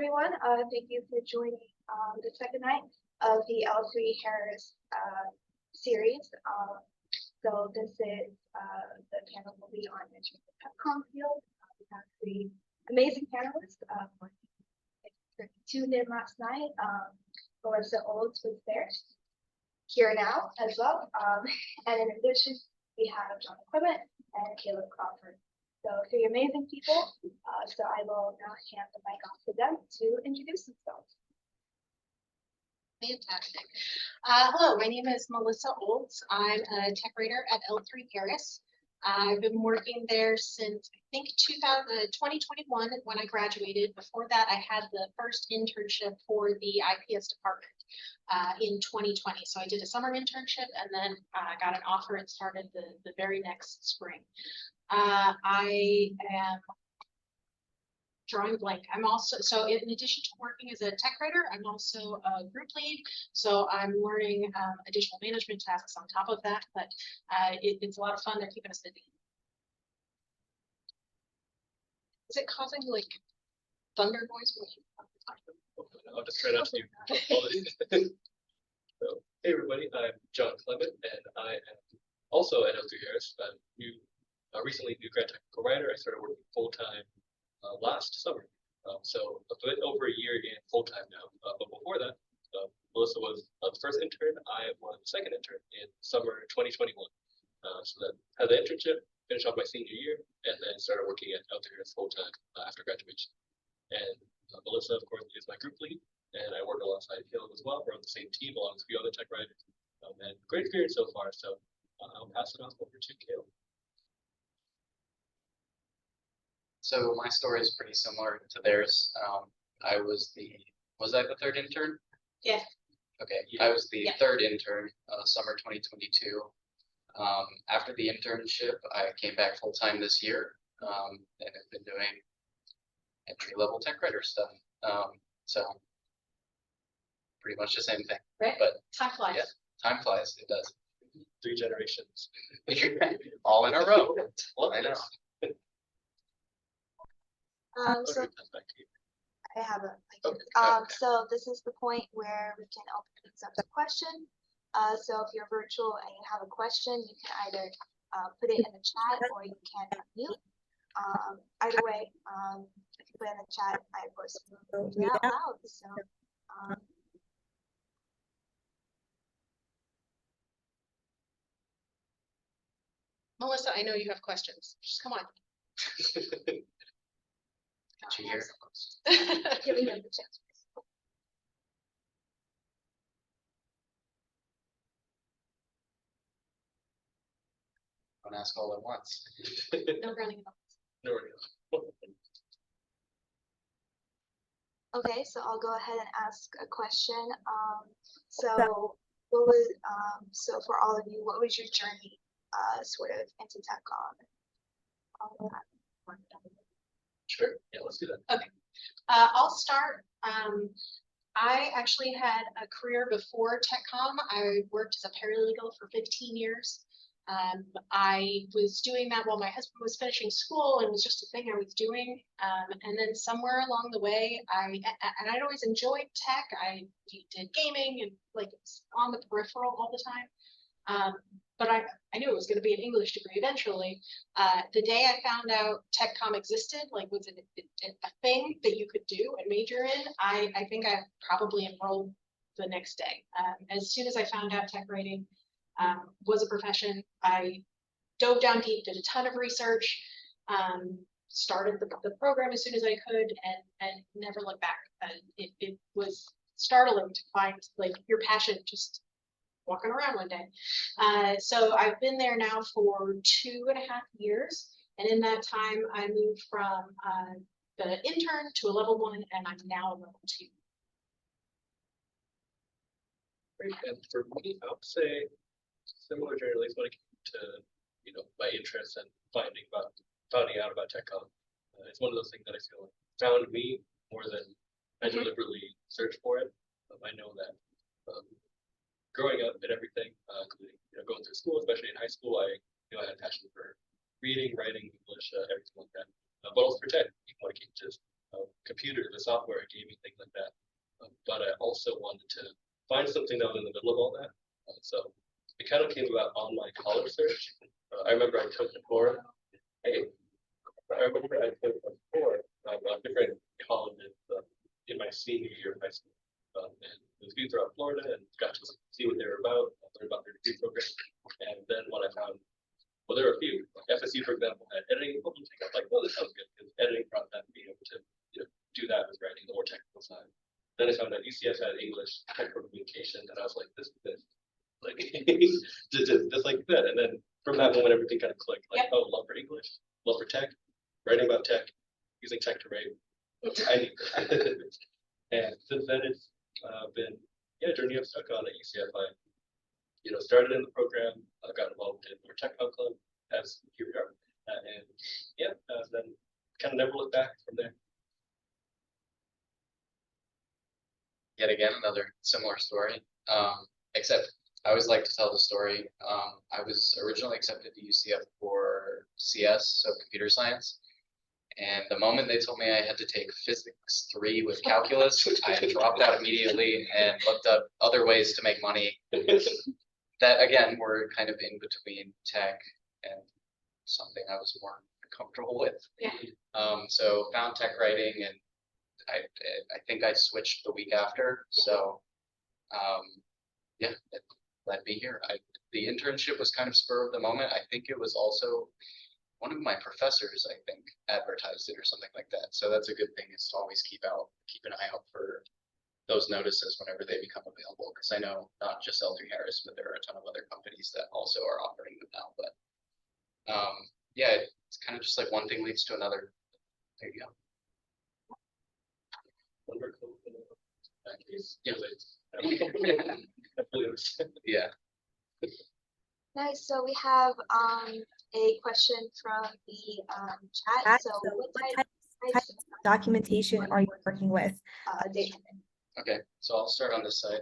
everyone. Thank you for joining the second night of the L3Harris series. So this is the panel will be on entering the Comm field. We have three amazing panelists. Tuned in last night. Melissa Olds was there, here now as well. And in addition, we have John Clement and Kaleb Crawford. So three amazing people. So I will now hand the mic off to them to introduce themselves. Fantastic. Hello, my name is Melissa Olds. I'm a tech writer at L3Harris. I've been working there since I think 2021 when I graduated. Before that, I had the first internship for the IPS department in 2020. So I did a summer internship and then got an offer and started the very next spring. I am drawing blank. I'm also, so in addition to working as a tech writer, I'm also a group lead. So I'm learning additional management tasks on top of that, but it's a lot of fun. They're keeping us busy. Is it causing like thunder noise? I'll just try not to do. So, hey everybody, I'm John Clement, and I am also at L3Harris. I'm recently new grad technical writer. I started working full-time last summer, so a bit over a year in full-time now. But before that, Melissa was the first intern. I was the second intern in summer 2021. So that had the internship, finished off my senior year, and then started working at L3Harris full-time after graduation. And Melissa, of course, is my group lead, and I work alongside Caleb as well. We're on the same team along with a few other tech writers. And great experience so far. So I'll pass it off over to Caleb. So my story is pretty similar to theirs. Was I the third intern? Yeah. Okay, yeah. I was the third intern, summer 2022. After the internship, I came back full time this year, and have been doing entry-level tech writer stuff. So pretty much the same thing. Right. But time flies. Yeah, time flies. It does. 3 generations. All in a row. I know. So I have so this is the point where we can open things up to question. So if you're virtual and you have a question, you can either put it in the chat or you can unmute. Either way, if you put it in the chat, I of course will read it out loud. So Melissa, I know you have questions. Just come on. giving them the chance. Don't ask all at once. No running. No worries. Okay, so I'll go ahead and ask a question. So what was so for all of you, what was your journey sort of into tech comm? Sure. Yeah, let's do that. Okay. I'll start. I actually had a career before TechComm. I worked as a paralegal for 15 years. I was doing that while my husband was finishing school, and it was just a thing I was doing. And then somewhere along the way, I'd always enjoyed tech. I did gaming and like it was on the peripheral all the time. But I knew it was going to be an English degree eventually. The day I found out TechComm existed, like was it a thing that you could do and major in, I think I probably enrolled the next day. As soon as I found out tech writing was a profession, I dove down deep, did a ton of research, started the program as soon as I could, and never looked back. It was startling to find like your passion just walking around one day. So I've been there now for 2.5 years. And in that time, I moved from the intern to a level 1, and I'm now a level 2. Great. And for me, I would say similar journey, at least when it came to, my interest and finding out about TechComm. It's one of those things that I feel found me more than I deliberately searched for it. I know that growing up and everything, including going through school, especially in high school, I had a passion for reading, writing, English, everything like that. But also for tech, even when it came to computers and software, gaming, things like that. But I also wanted to find something that was in the middle of all that. So it kind of came about on my college search. I remember I took a tour. I remember I took a tour of different colleges in my senior year of high school. And it was viewed throughout Florida and got to see what they were about, learn about their degree program. And then when I found, well, there were a few, like FSU, for example, had editing and publishing. I was like, well, this sounds good because editing brought that being able to do that with writing, the more technical side. Then I found that UCS had English technical communication, and I was like, this, like, just like that. And then from that moment, everything kind of clicked. Like, oh, love for English, love for tech, writing about tech, using tech to write. I need that. And since then, it's been a journey I've stuck on at UCF. I started in the program, got involved in our tech club, as here we are, and then kind of never looked back from there. Yet again, another similar story, except I always like to tell the story. I was originally accepted to UCF for CS, so computer science. And the moment they told me I had to take physics 3 with calculus, I dropped out immediately and looked up other ways to make money that, again, were kind of in between tech and something I was more comfortable with. Yeah. So found tech writing, and I think I switched the week after. So it led me here. The internship was kind of spur of the moment. I think it was also one of my professors, I think, advertised it or something like that. So that's a good thing, is to always keep an eye out for those notices whenever they become available. Because I know not just L3Harris, but there are a ton of other companies that also are offering them now. But it's kind of just like one thing leads to another. There you go. Yeah. Nice. So we have a question from the chat. So what types of documentation are you working with? data? Okay, so I'll start on this side.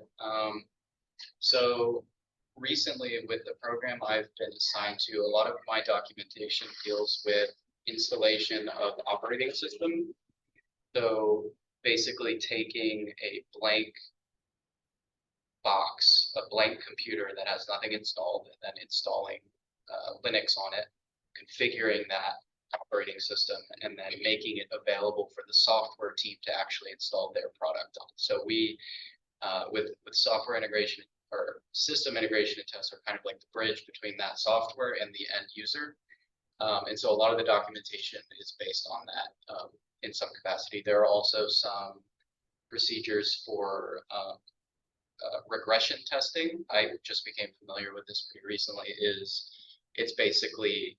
So recently with the program I've been assigned to, a lot of my documentation deals with installation of operating system. So basically taking a blank box, a blank computer that has nothing installed, and then installing Linux on it, configuring that operating system, and then making it available for the software team to actually install their product on. So we, with software integration or system integration and tests, are kind of like the bridge between that software and the end user. And so a lot of the documentation is based on that in some capacity. There are also some procedures for regression testing. I just became familiar with this pretty recently. It's basically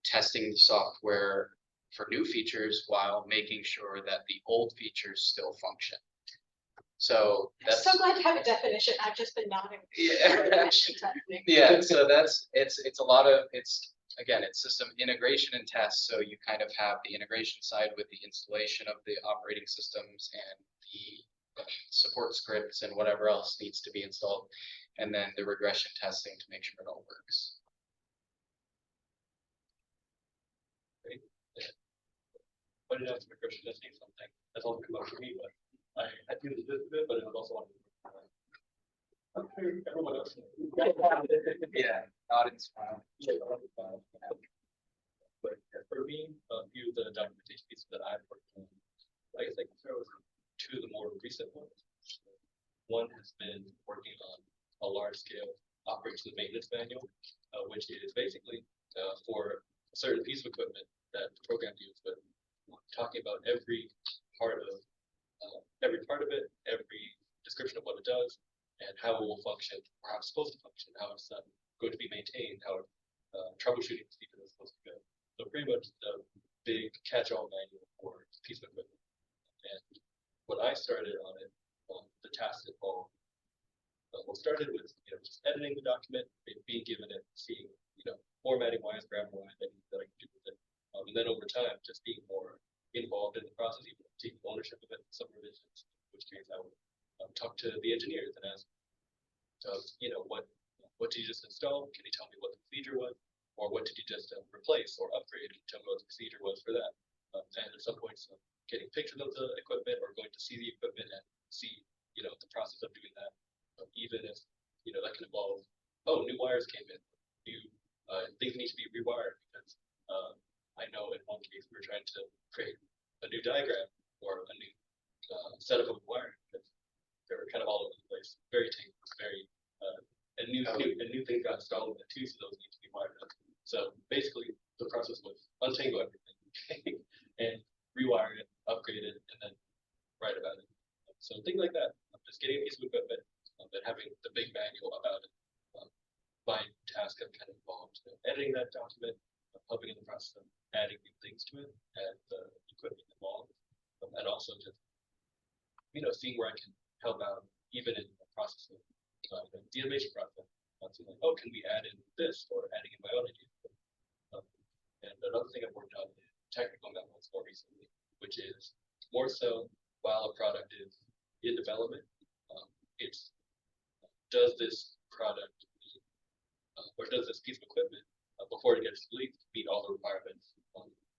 testing the software for new features while making sure that the old features still function. So that's so glad to have a definition. I've just been nodding. Yeah. Yeah. So it's a lot of, again, it's system integration and tests. So you kind of have the integration side with the installation of the operating systems and the support scripts and whatever else needs to be installed, and then the regression testing to make sure it all works. But it has regression testing something that's all come up for me, but I do this bit, but it was also I'm sure everyone else. Yeah, audience file. But for me, a few of the documentation pieces that I've worked on, I guess I can throw two of the more recent ones. One has been working on a large-scale operations and maintenance manual, which is basically for a certain piece of equipment that the program deals with, talking about every part of it, every description of what it does, and how it will function, or how it's supposed to function, how it's going to be maintained, how troubleshooting procedure is supposed to go. So pretty much the big catch-all manual for a piece of equipment. And when I started on it, the tasks involved, started with just editing the document, being given it, seeing formatting wise, grammar wise, anything that I can do with it, and then over time just being more involved in the process, even taking ownership of it, some revisions. In which case I would talk to the engineers and ask, what did you just install? Can you tell me what the procedure was, or what did you just replace or upgrade? Tell me what the procedure was for that. And at some point, getting pictures of the equipment or going to see the equipment and see, the process of doing that. Even if, that can involve, oh, new wires came in, new things need to be rewired because I know in one case we're trying to create a new diagram or a new setup of wiring because they were kind of all over the place, very tangled, very and new things got installed in it too, so those need to be wired up. So basically, the process was untangle everything and rewire it, upgrade it, and then write about it. So things like that. Just getting a piece of equipment and having the big manual about it. My task of kind of involved editing that document, helping in the process of adding new things to it, and the equipment involved, and also just seeing where I can help out even in the process of the innovation process. So like, oh, can we add in this or adding in my own idea? And another thing I've worked on is technical memos more recently, which is more so while a product is in development, it's does this product or does this piece of equipment before it gets released meet all the requirements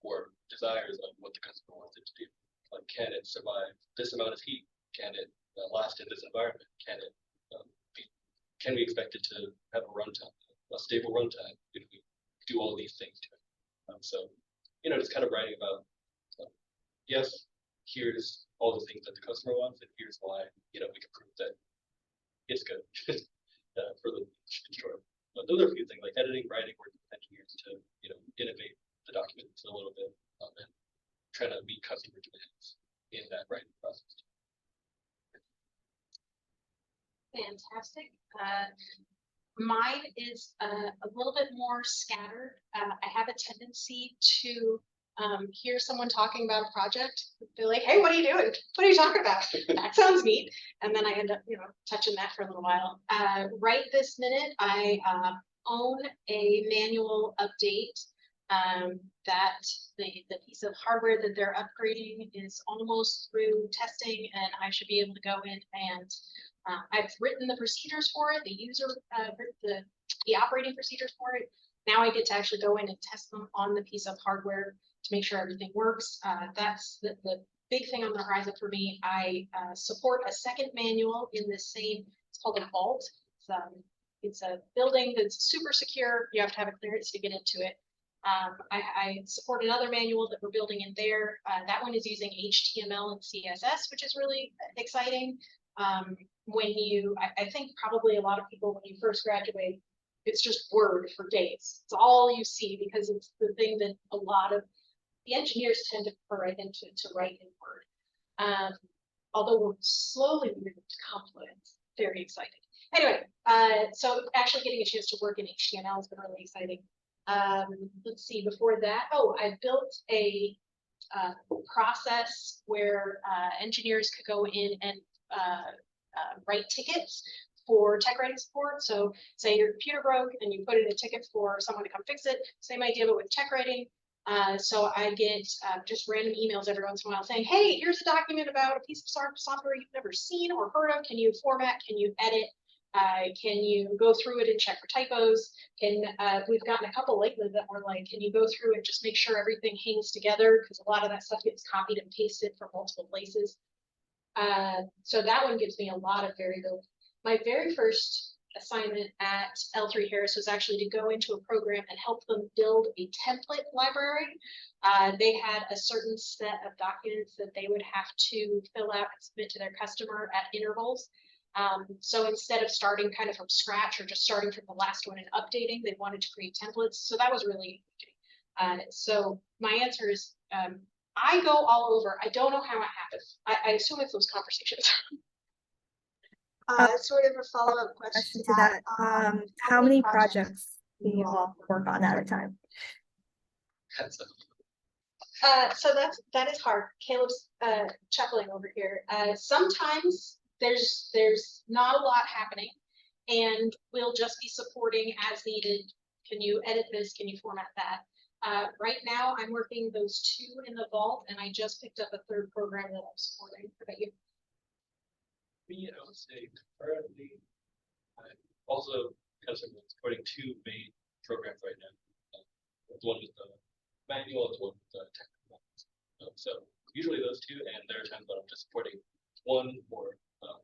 or desires of what the customer wants it to do? Like, can it survive this amount of heat? Can it last in this environment? Can we expect it to have a runtime, a stable runtime if we do all these things to it? So, just kind of writing about, yes, here's all the things that the customer wants, and here's why, we can prove that it's good for the short. But those are a few things like editing, writing, working with engineers to, innovate the documents a little bit and try to meet customer demands in that writing process. Fantastic. Mine is a little bit more scattered. I have a tendency to hear someone talking about a project, they're like, hey, what are you doing? What are you talking about? That sounds neat. And then I end up, touching that for a little while. Right this minute, I own a manual update that the piece of hardware that they're upgrading is almost through testing, and I should be able to go in and I've written the procedures for it, the operating procedures for it. Now I get to actually go in and test them on the piece of hardware to make sure everything works. That's the big thing on the horizon for me. I support a second manual in this same, it's called a vault. It's a building that's super secure. You have to have a clearance to get into it. I support another manual that we're building in there. That one is using HTML and CSS, which is really exciting. I think probably a lot of people, when you first graduate, it's just Word for days. It's all you see because it's the thing that a lot of the engineers tend to prefer, I think, to write in Word. Although we're slowly moving to Confluence, very exciting. Anyway, so actually getting a chance to work in HTML has been really exciting. Let's see, before that, I built a process where engineers could go in and write tickets for tech writing support. So say your computer broke and you put in a ticket for someone to come fix it, same idea but with tech writing. So I get just random emails every once in a while saying, hey, here's a document about a piece of software you've never seen or heard of. Can you format? Can you edit? Can you go through it and check for typos? We've gotten a couple lately that were like, can you go through and just make sure everything hangs together? Because a lot of that stuff gets copied and pasted from multiple places. So that one gives me a lot of variability. My very first assignment at L3Harris was actually to go into a program and help them build a template library. They had a certain set of documents that they would have to fill out and submit to their customer at intervals. So instead of starting kind of from scratch or just starting from the last one and updating, they wanted to create templates. So that was really interesting. So my answer is, I go all over. I don't know how it happens. I assume it's those conversations. Sort of a follow-up question to that. How many projects do you all work on at a time? So that is hard. Caleb's chuckling over here. Sometimes there's not a lot happening, and we'll just be supporting as needed. Can you edit this? Can you format that? Right now, I'm working those two in the vault, and I just picked up a third program that I'm supporting. How about you? Me, I would say currently, I'm also kind of supporting two main programs right now. The one with the manual, and the one with the technical ones. So usually those two, and there are times when I'm just supporting one or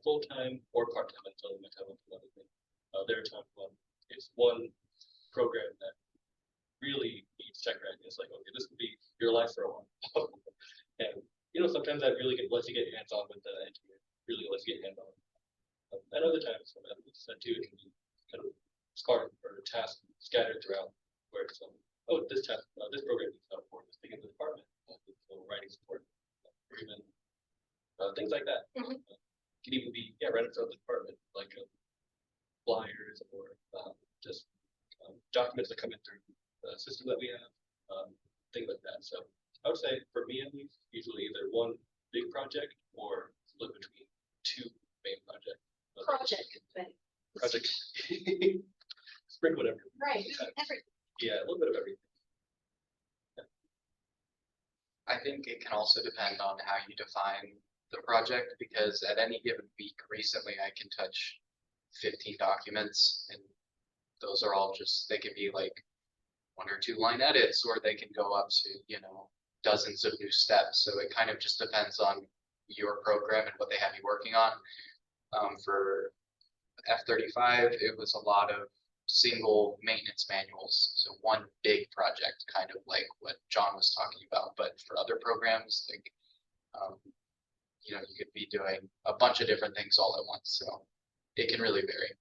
full-time or part-time until my time with another thing. There are times when it's one program that really needs tech readiness. Like, okay, this could be your life for a while. And sometimes that really lets you get hands-on with the engineer. Really lets you get hands-on. And other times, as we said too, it can be kind of spark or task scattered throughout, where it's this task, this program needs help for this thing in the department, writing support, or even things like that. Can even be right in front of the department, like flyers or just documents that come in through the system that we have, things like that. So I would say, for me at least, usually either one big project or split between two main projects. Project. Sprinkle whatever. Right. Yeah, a little bit of everything. I think it can also depend on how you define the project, because at any given week, recently I can touch 15 documents, and those are all they can be like 1 or 2 line edits, or they can go up to, dozens of new steps. So it kind of just depends on your program and what they have you working on. For F-35, it was a lot of single maintenance manuals. So one big project, kind of like what John was talking about. But for other programs, like, you could be doing a bunch of different things all at once. So it can really vary.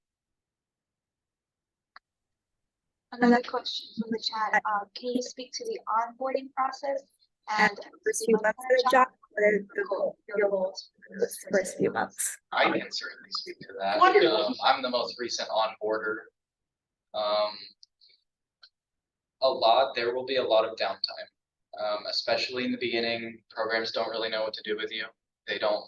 Another question from the chat. Can you speak to the onboarding process And the first few months of the job, what are your goals for those first few months? I can certainly speak to that. Wonderful. I'm the most recent onboarder. There will be a lot of downtime, especially in the beginning. Programs don't really know what to do with you. They don't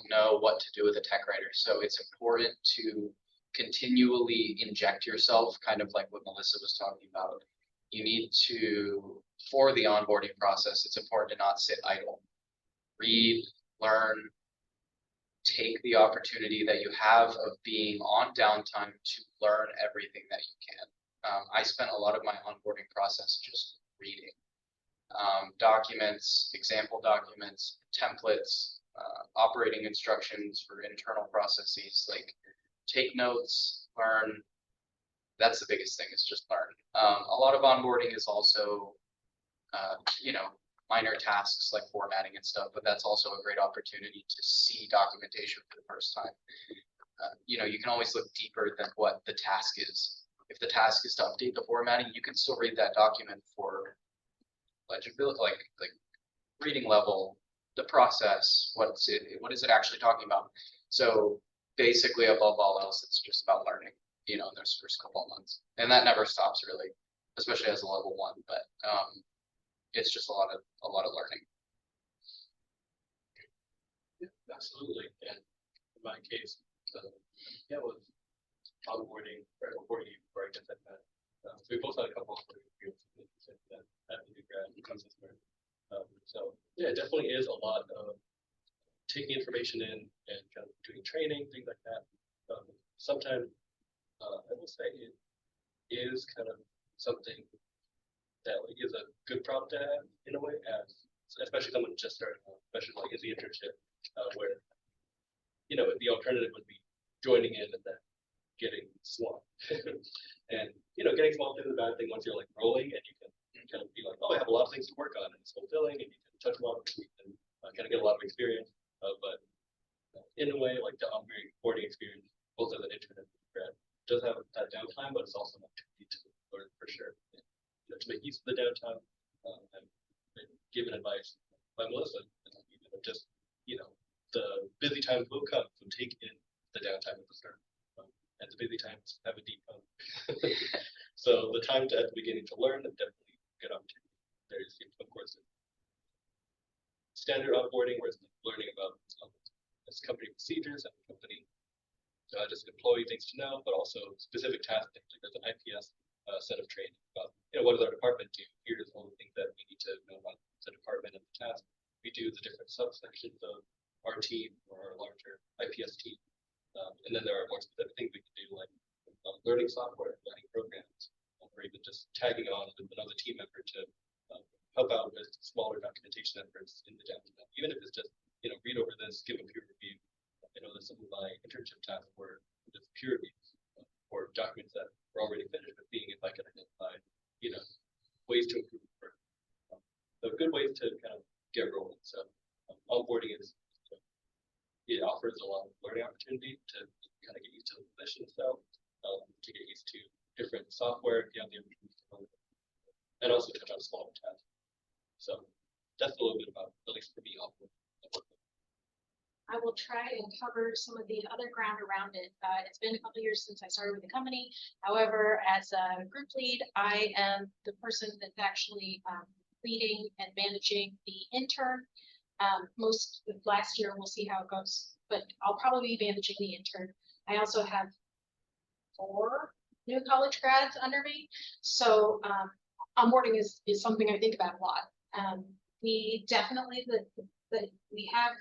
know what to do with a tech writer. So it's important to continually inject yourself, kind of like what Melissa was talking about. You need to, for the onboarding process, it's important to not sit idle. Read, learn, take the opportunity that you have of being on downtime to learn everything that you can. I spent a lot of my onboarding process just reading documents, example documents, templates, operating instructions for internal processes. Like, take notes, learn. That's the biggest thing, is just learn. A lot of onboarding is also, minor tasks like formatting and stuff, but that's also a great opportunity to see documentation for the first time. You can always look deeper than what the task is. If the task is to update the formatting, you can still read that document for legibility, like reading level, the process, what is it actually talking about. So basically, above all else, it's just about learning, in those first couple of months. And that never stops, really, especially as a level 1, but it's just a lot of learning. Yeah, absolutely. And in my case, was onboarding or reporting before I get that. So we both had a couple of experiences that at the new grad comes as well. So yeah, it definitely is a lot of taking information in and kind of doing training, things like that. Sometimes I will say it is kind of something that is a good problem to have in a way, especially someone just starting out, especially in the internship, where the alternative would be joining in and then getting swamped. And getting swamped is a bad thing once you're rolling, and you can kind of be like, oh, I have a lot of things to work on, and it's fulfilling, and you can touch a lot of things and kind of get a lot of experience. But in a way, like the onboarding experience, both as an intern and grad, does have that downtime, but it's also an opportunity to learn for sure. To make use of the downtime, and given advice by Melissa, just the busy times will come, so take in the downtime at the start, and the busy times have a deep so the time at the beginning to learn is definitely a good opportunity. There's, of course, standard onboarding where it's learning about this company procedures and company just employee things to know, but also specific tasks. There's an IPS set of training about what does our department do? Here's all the things that we need to know about the department and the task. We do the different subsections of our team or our larger IPS team, and then there are more specific things we can do, like learning software, learning programs, or even just tagging on with another team member to help out with smaller documentation efforts in the downtime, even if my internship tasks were just purely for documents that were already finished, but being if I could identify, ways to improve the work. So good ways to kind of get rolling. So onboarding is, it offers a lot of learning opportunity to kind of get used to the mission itself, to get used to different software, if you have the opportunity to learn, and also touch on smaller tasks. So that's a little bit about, at least for me, onboarding. I will try and cover some of the other ground around it. It's been a couple of years since I started with the company. However, as a group lead, I am the person that's actually leading and managing the intern. Most of last year, we'll see how it goes, but I'll probably be managing the intern. I also have 4 new college grads under me. So onboarding is something I think about a lot. We definitely, we have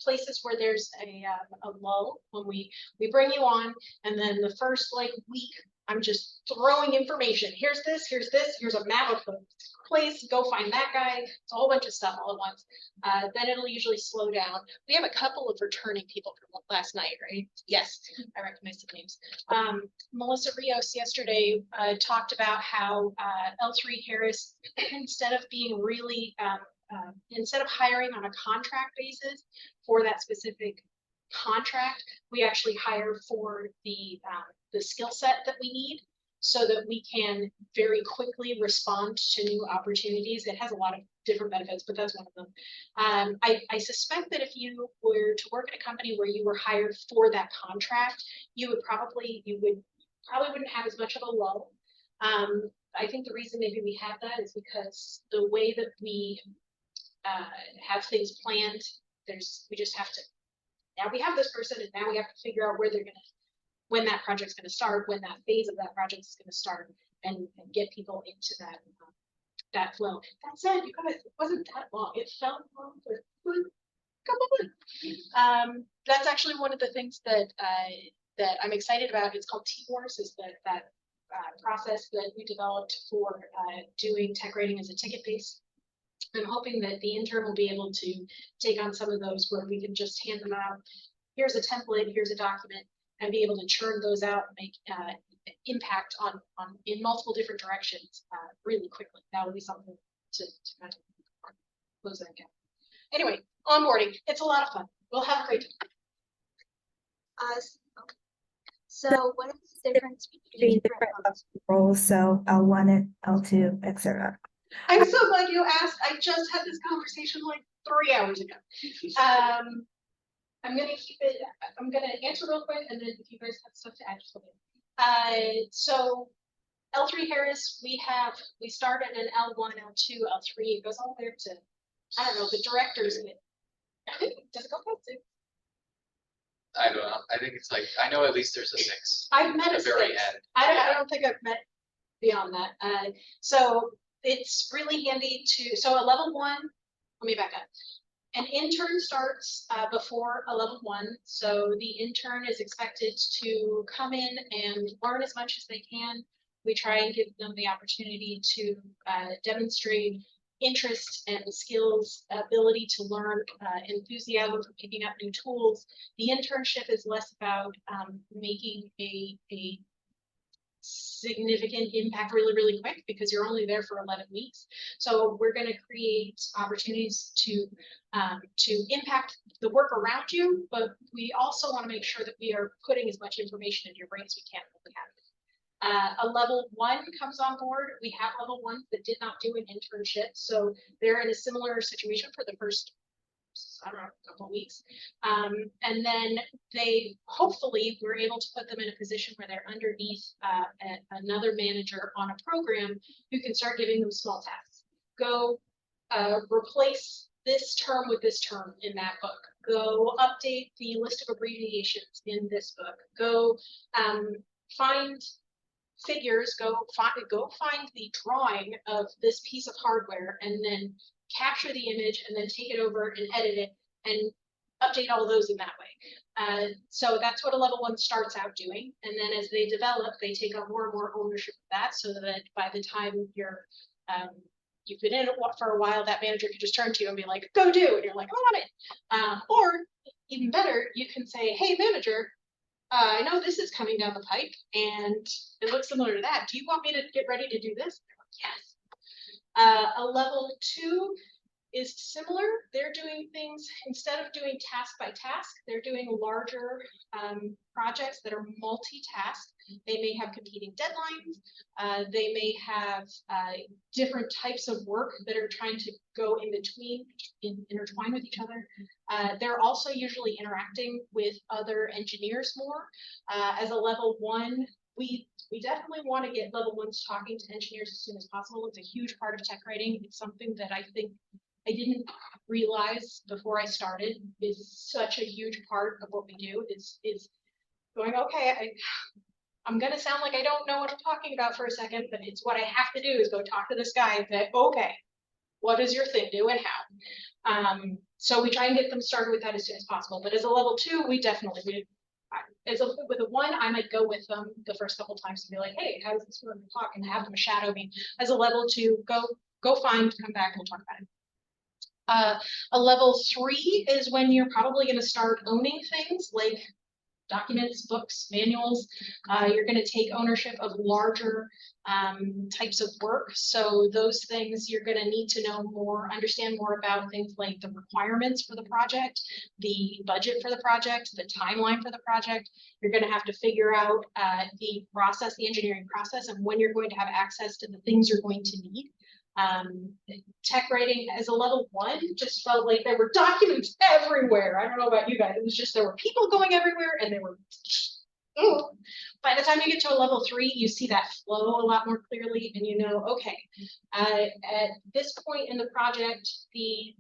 places where there's a lull when we bring you on, and then the first week I'm just throwing information. Here's this, here's a map of the place, go find that guy. It's a whole bunch of stuff all at once. Then it'll usually slow down. We have a couple of returning people from last night, right? Yes, I recognize the names. Melissa Rios yesterday talked about how L3Harris, instead of being really instead of hiring on a contract basis for that specific contract, we actually hire for the skill set that we need, so that we can very quickly respond to new opportunities. It has a lot of different benefits, but that's one of them. I suspect that if you were to work at a company where you were hired for that contract, you probably wouldn't have as much of a lull. I think the reason maybe we have that is because the way that we have things planned, we just have to, now we have this person and now we have to figure out when that project's gonna start, when that phase of that project is gonna start, and get people into that flow. That said, you guys, it wasn't that long. It felt long, but come on. That's actually one of the things that I'm excited about. It's called T-Wars, is that process that we developed for doing tech rating as a ticket base. I'm hoping that the intern will be able to take on some of those where we can just hand them out. Here's a template, here's a document, and be able to churn those out and make impact in multiple different directions really quickly. That would be something to kind of close that gap. Anyway, onboarding, it's a lot of fun. We'll have a great time. So what is the difference Between between different roles, so L1 and L2, etc. I'm so glad you asked. I just had this conversation 3 hours ago. I'm gonna keep it. I'm gonna answer real quick, and then if you guys have stuff to add, just let me know. So L3Harris, we started an L1, L2, L3. It goes all the way up to, I don't know, the directors. Does it go past 6? I don't know. I think it's I know at least there's a 6. I've met at a the very 6. end. I don't think I've met beyond that. So it's really handy to, so a level 1, let me back up. An intern starts before a level 1. So the intern is expected to come in and learn as much as they can. We try and give them the opportunity to demonstrate interest and skills, ability to learn, enthusiasm for picking up new tools. The internship is less about making a significant impact really quick, because you're only there for 11 weeks. So we're going to create opportunities to impact the work around you, but we also want to make sure that we are putting as much information in your brain as we can when we have it. A level 1 comes on board. We have level 1s that did not do an internship, so they're in a similar situation for the first, I don't know, couple of weeks. And then hopefully we're able to put them in a position where they're underneath another manager on a program who can start giving them small tasks. Go replace this term with this term in that book. Go update the list of abbreviations in this book. Go find figures, go find the drawing of this piece of hardware, and then capture the image, and then take it over and edit it and update all those in that way. So that's what a level 1 starts out doing. And then as they develop, they take on more and more ownership of that, so that by the time you've been in it for a while, that manager can just turn to you and be like, go do, and you're like, I'm on it. Or even better, you can say, hey, manager, I know this is coming down the pipe and it looks similar to that. Do you want me to get ready to do this? Yes. A level 2 is similar. They're doing things, instead of doing task by task, they're doing larger projects that are multitask. They may have competing deadlines. They may have different types of work that are trying to go in between, intertwine with each other. They're also usually interacting with other engineers more. As a level 1, we definitely want to get level 1s talking to engineers as soon as possible. It's a huge part of tech writing. It's something that I think I didn't realize before I started is such a huge part of what we do is going, okay, I'm going to sound like I don't know what I'm talking about for a second, but it's what I have to do is go talk to this guy and say, okay, what does your thing do and how? So we try and get them started with that as soon as possible. But as a level 2, we definitely, with a 1, I might go with them the first couple times and be like, hey, how does this work? Talk and have them shadow me. As a level 2, go find, come back, we'll talk about it. A level 3 is when you're probably going to start owning things like documents, books, manuals. You're going to take ownership of larger types of work. So those things you're going to need to know more, understand more about things like the requirements for the project, the budget for the project, the timeline for the project. You're going to have to figure out the process, the engineering process, and when you're going to have access to the things you're going to need. Tech writing as a level 1 just felt like there were documents everywhere. I don't know about you guys. It was just there were people going everywhere and they were. By the time you get to a level 3, you see that flow a lot more clearly and you know, okay, at this point in the project, the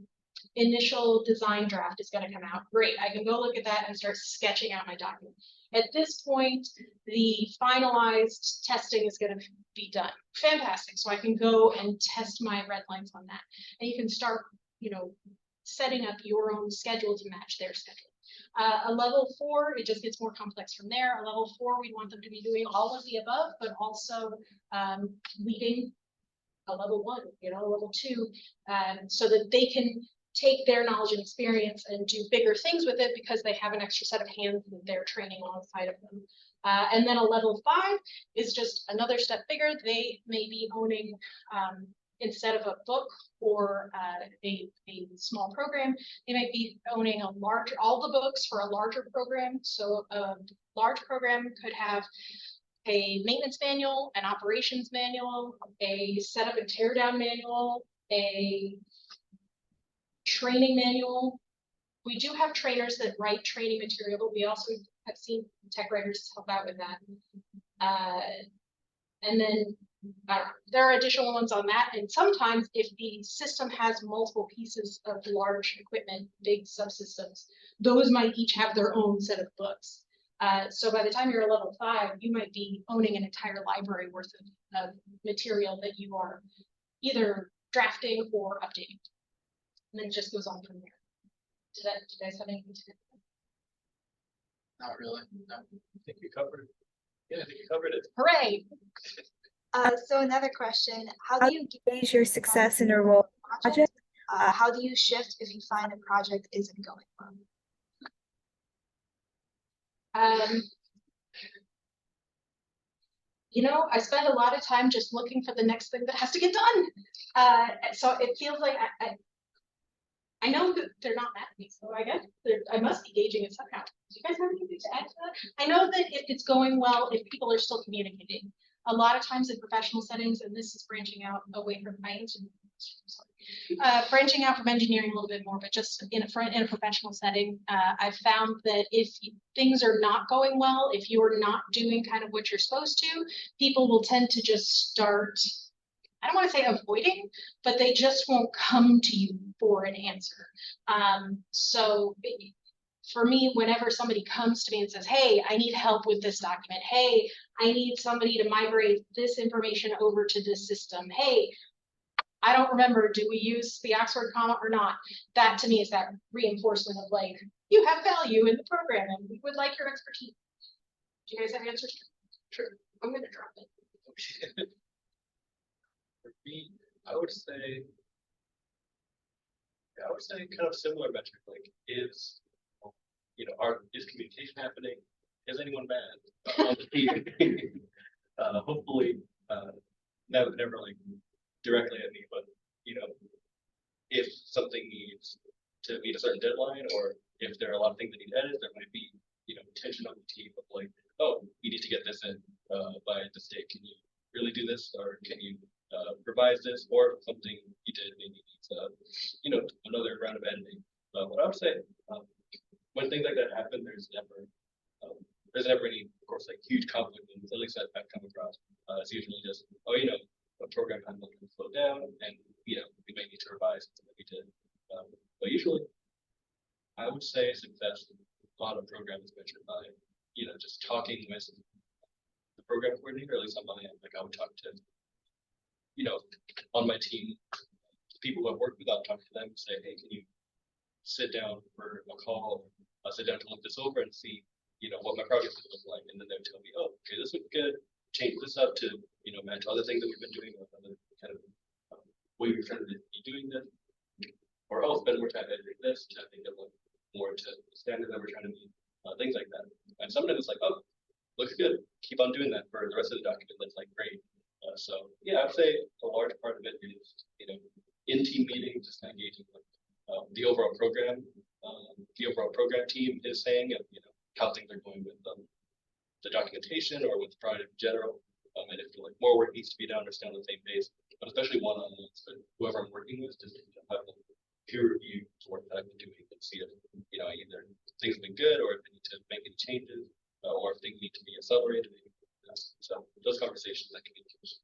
initial design draft is going to come out. Great, I can go look at that and start sketching out my document. At this point, the finalized testing is going to be done. Fantastic. So I can go and test my red lines on that. And you can start, setting up your own schedule to match their schedule. A level 4, it just gets more complex from there. A level 4, we want them to be doing all of the above, but also leading a level 1, a level 2, so that they can take their knowledge and experience and do bigger things with it because they have an extra set of hands that they're training alongside of them. And then a level 5 is just another step bigger. They may be owning, instead of a book or a small program, they might be owning all the books for a larger program. So a large program could have a maintenance manual, an operations manual, a setup and tear down manual, a training manual. We do have trainers that write training material, but we also have seen tech writers help out with that. And then there are additional ones on that. And sometimes if the system has multiple pieces of large equipment, big subsystems, those might each have their own set of books. So by the time you're a level 5, you might be owning an entire library worth of material that you are either drafting or updating. And then it just goes on from there. Do you guys have anything to say? Not really. No. I think you covered it. Yeah, I think you covered it. Hooray! So another question, how How do you gauge your success in a role project? how do you shift if you find a project isn't going well? I spend a lot of time just looking for the next thing that has to get done. So it feels like I know that they're not mad at me, so I guess I must be gauging it somehow. Do you guys have anything to add to that? I know that if it's going well, if people are still communicating. A lot of times in professional settings, and this is branching out away from branching out from engineering a little bit more, but just in a professional setting, I've found that if things are not going well, if you're not doing kind of what you're supposed to, people will tend to just start, I don't want to say avoiding, but they just won't come to you for an answer. So for me, whenever somebody comes to me and says, hey, I need help with this document. Hey, I need somebody to migrate this information over to this system. Hey, I don't remember, do we use the Oxford comma or not? That to me is that reinforcement of like, you have value in the program and we would like your expertise. Do you guys have answers? Sure. I'm going to drop it. For me, I would say kind of similar metric, like is is communication happening? Is anyone mad on the team? Hopefully, never like directly at me, but if something needs to meet a certain deadline, or if there are a lot of things that need edited, there might be tension on the team of like, oh, you need to get this in by this date. Can you really do this, or can you revise this, or something you did maybe needs another round of editing. What I would say, when things like that happen, there's never any, of course, like huge conflict, and at least I've come across. It's usually just, oh, a program handle can slow down, and we may need to revise something that we did. But usually, I would say success on a program is measured by, just talking with the program coordinator, at least on my end. Like I would talk to, on my team, people who I've worked with, I'll talk to them and say, hey, can you sit down for a call, sit down to look this over and see, what my progress would look like. And then they would tell me, oh, okay, this looks good. Change this up to, match other things that we've been doing, or other kind of way we're trying to be doing this. Or I'll spend more time editing this to make it look more to the standard that we're trying to meet, things like that. And sometimes it's like, oh, looks good. Keep on doing that for the rest of the document. That's like great. So yeah, I'd say a large part of it is, in team meetings, just kind of engaging with the overall program team is saying, and how things are going with the documentation or with the project in general. And if like more work needs to be done or stay on the same pace, but especially one-on-ones, but whoever I'm working with, just to have a peer review work that I've been doing and see if either things have been good, or if they need to make any changes, or if things need to be accelerated. So those conversations that can be used.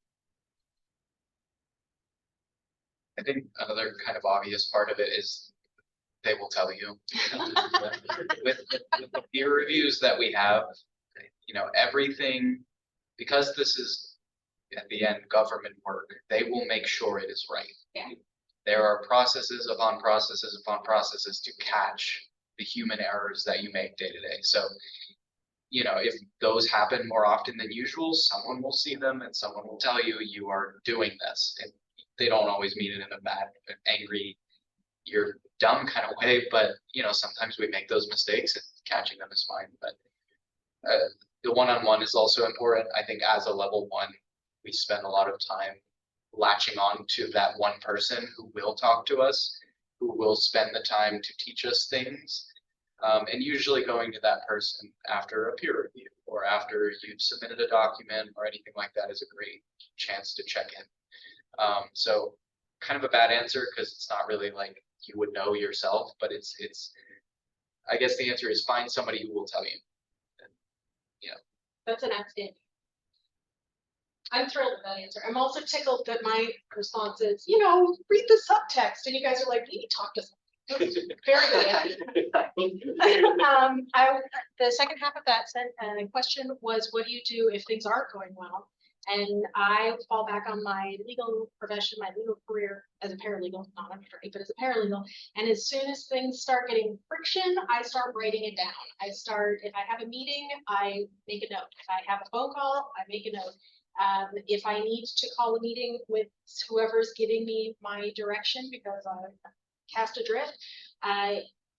I think another kind of obvious part of it is they will tell you. With the peer reviews that we have, everything, because this is at the end government work, they will make sure it is right. Yeah. There are processes upon processes upon processes to catch the human errors that you make day to day. So, if those happen more often than usual, someone will see them and someone will tell you, you are doing this. And they don't always mean it in a bad, angry, you're dumb kind of way, but sometimes we make those mistakes and catching them is fine. But the one-on-one is also important. I think as a level 1, we spend a lot of time latching on to that one person who will talk to us, who will spend the time to teach us things, and usually going to that person after a peer review or after you've submitted a document or anything like that is a great chance to check in. So kind of a bad answer because it's not really like you would know yourself, but it's I guess the answer is find somebody who will tell you. That's an outstanding. I'm thrilled with that answer. I'm also tickled that my response is, read the subtext, and you guys are like, maybe talk to somebody. Very good. The second half of that question was, what do you do if things aren't going well? And I fall back on my legal profession, my legal career as a paralegal, not an attorney, but as a paralegal. And as soon as things start getting friction, I start writing it down. If I have a meeting, I make a note. If I have a phone call, I make a note. If I need to call a meeting with whoever's giving me my direction because I cast adrift,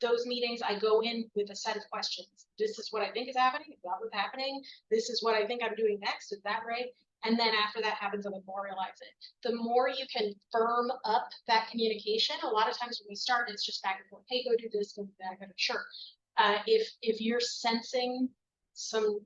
those meetings, I go in with a set of questions. This is what I think is happening. Is that what's happening? This is what I think I'm doing next. Is that right? And then after that happens, I memorialize it. The more you can firm up that communication, a lot of times when we start, it's just back and forth. Hey, go do this, go do that, go do sure. If you're sensing some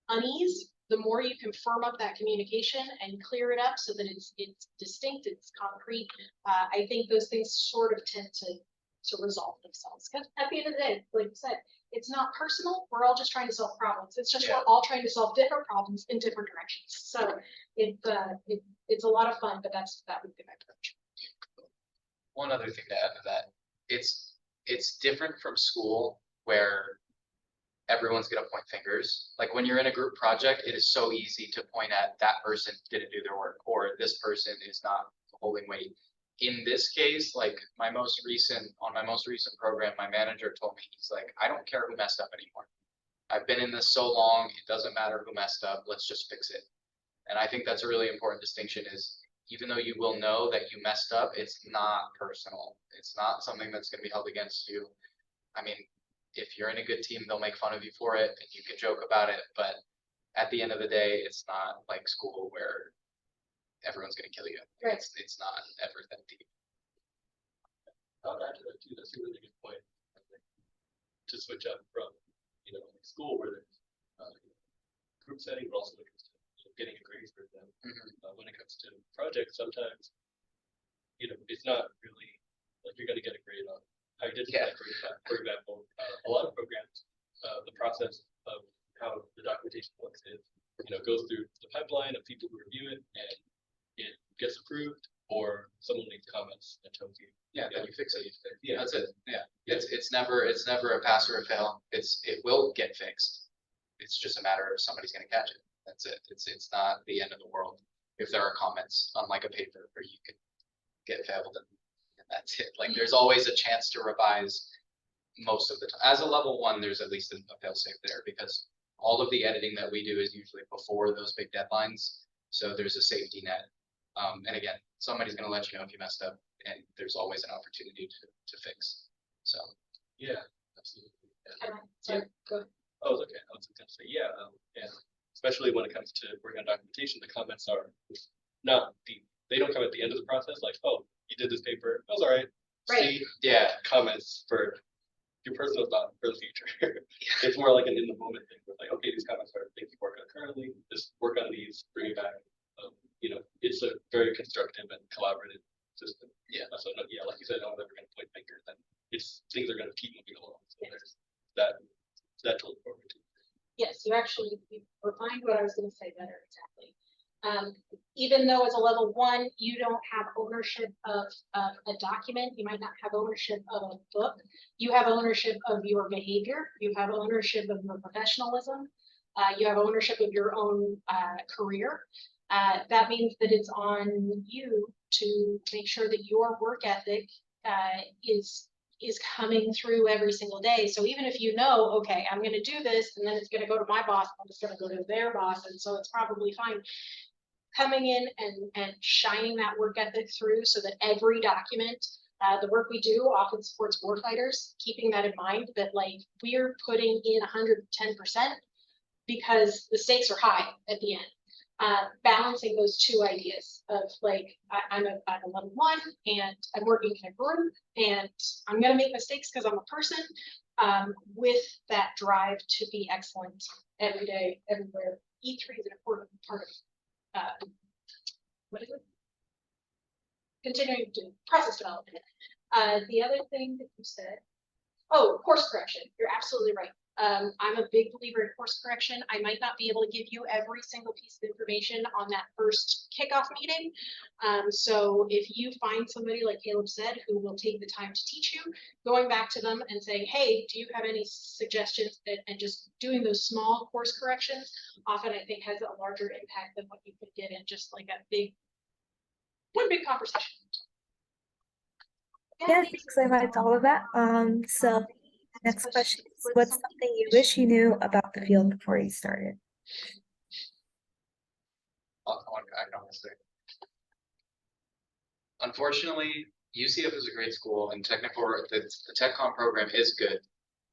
unease, the more you can firm up that communication and clear it up so that it's distinct, it's concrete. I think those things sort of tend to resolve themselves. Because at the end of the day, like you said, it's not personal. We're all just trying to solve problems. It's just we're all trying to solve different problems in different directions. So it's a lot of fun, but that would be my approach. One other thing to add to that, it's different from school where everyone's gonna point fingers. Like when you're in a group project, it is so easy to point at that person didn't do their work or this person is not holding weight. In this case, like on my most recent program, my manager told me, he's like, I don't care who messed up anymore. I've been in this so long, it doesn't matter who messed up, let's just fix it. And I think that's a really important distinction is even though you will know that you messed up, it's not personal. It's not something that's gonna be held against you. I mean, if you're in a good team, they'll make fun of you for it and you can joke about it. But at the end of the day, it's not like school where everyone's going to kill you. Right. It's not ever that deep. I'll add to that too. That's a really good point. I think, to switch up from, like school where there's group setting, but also when it comes to getting a grade for them. When it comes to projects, sometimes, it's not really like you're going to get a grade on how you did that grade. For example, a lot of programs, the process of how the documentation looks is, goes through the pipeline of people who review it, and it gets approved, or someone makes comments and tells you. Then you fix it. Yeah, That's it. Yeah. It's never a pass or a fail. It will get fixed. It's just a matter of somebody's going to catch it. That's it. It's not the end of the world if there are comments, unlike a paper where you could get failed and that's it. Like there's always a chance to revise most of the time. As a level 1, there's at least a fail safe there because all of the editing that we do is usually before those big deadlines. So there's a safety net. And again, somebody's going to let you know if you messed up, and there's always an opportunity to fix. So yeah, absolutely. Sorry, go ahead. Oh, it's okay. I was going to say, and especially when it comes to working on documentation, the comments are not deep. They don't come at the end of the process, like, oh, you did this paper, that was all right. Right. See, comments for your personal thought for the future. It's more like an in the moment thing. Where like, okay, these comments are things you work on currently. Just work on these, bring it back. It's a very constructive and collaborative system. So like you said, no one's ever going to point fingers, and things are going to keep moving along. So there's that to look forward to. Yes, you refined what I was going to say better. Exactly. Even though as a level 1, you don't have ownership of a document, you might not have ownership of a book. You have ownership of your behavior. You have ownership of your professionalism. You have ownership of your own career. That means that it's on you to make sure that your work ethic is coming through every single day. So even if okay, I'm going to do this, and then it's going to go to my boss, and it's going to go to their boss, and so it's probably fine. Coming in and shining that work ethic through so that every document, the work we do often supports warfighters, keeping that in mind that like we're putting in 110% because the stakes are high at the end. Balancing those two ideas of like, I'm a level 1 and I'm working in a group and I'm going to make mistakes because I'm a person, with that drive to be excellent every day, everywhere. E3 is an important part of what is it? Continuing to process development. The other thing that you said, course correction. You're absolutely right. I'm a big believer in course correction. I might not be able to give you every single piece of information on that first kickoff meeting. So if you find somebody like Kaleb said, who will take the time to teach you, going back to them and saying, hey, do you have any suggestions? And just doing those small course corrections often I think has a larger impact than what you could get in just like one big conversation. Yeah, thanks. I liked all of that. So next question is, what's something you wish you knew about the field before you started? I can say. Unfortunately, UCF is a great school, and the Tech Comm program is good,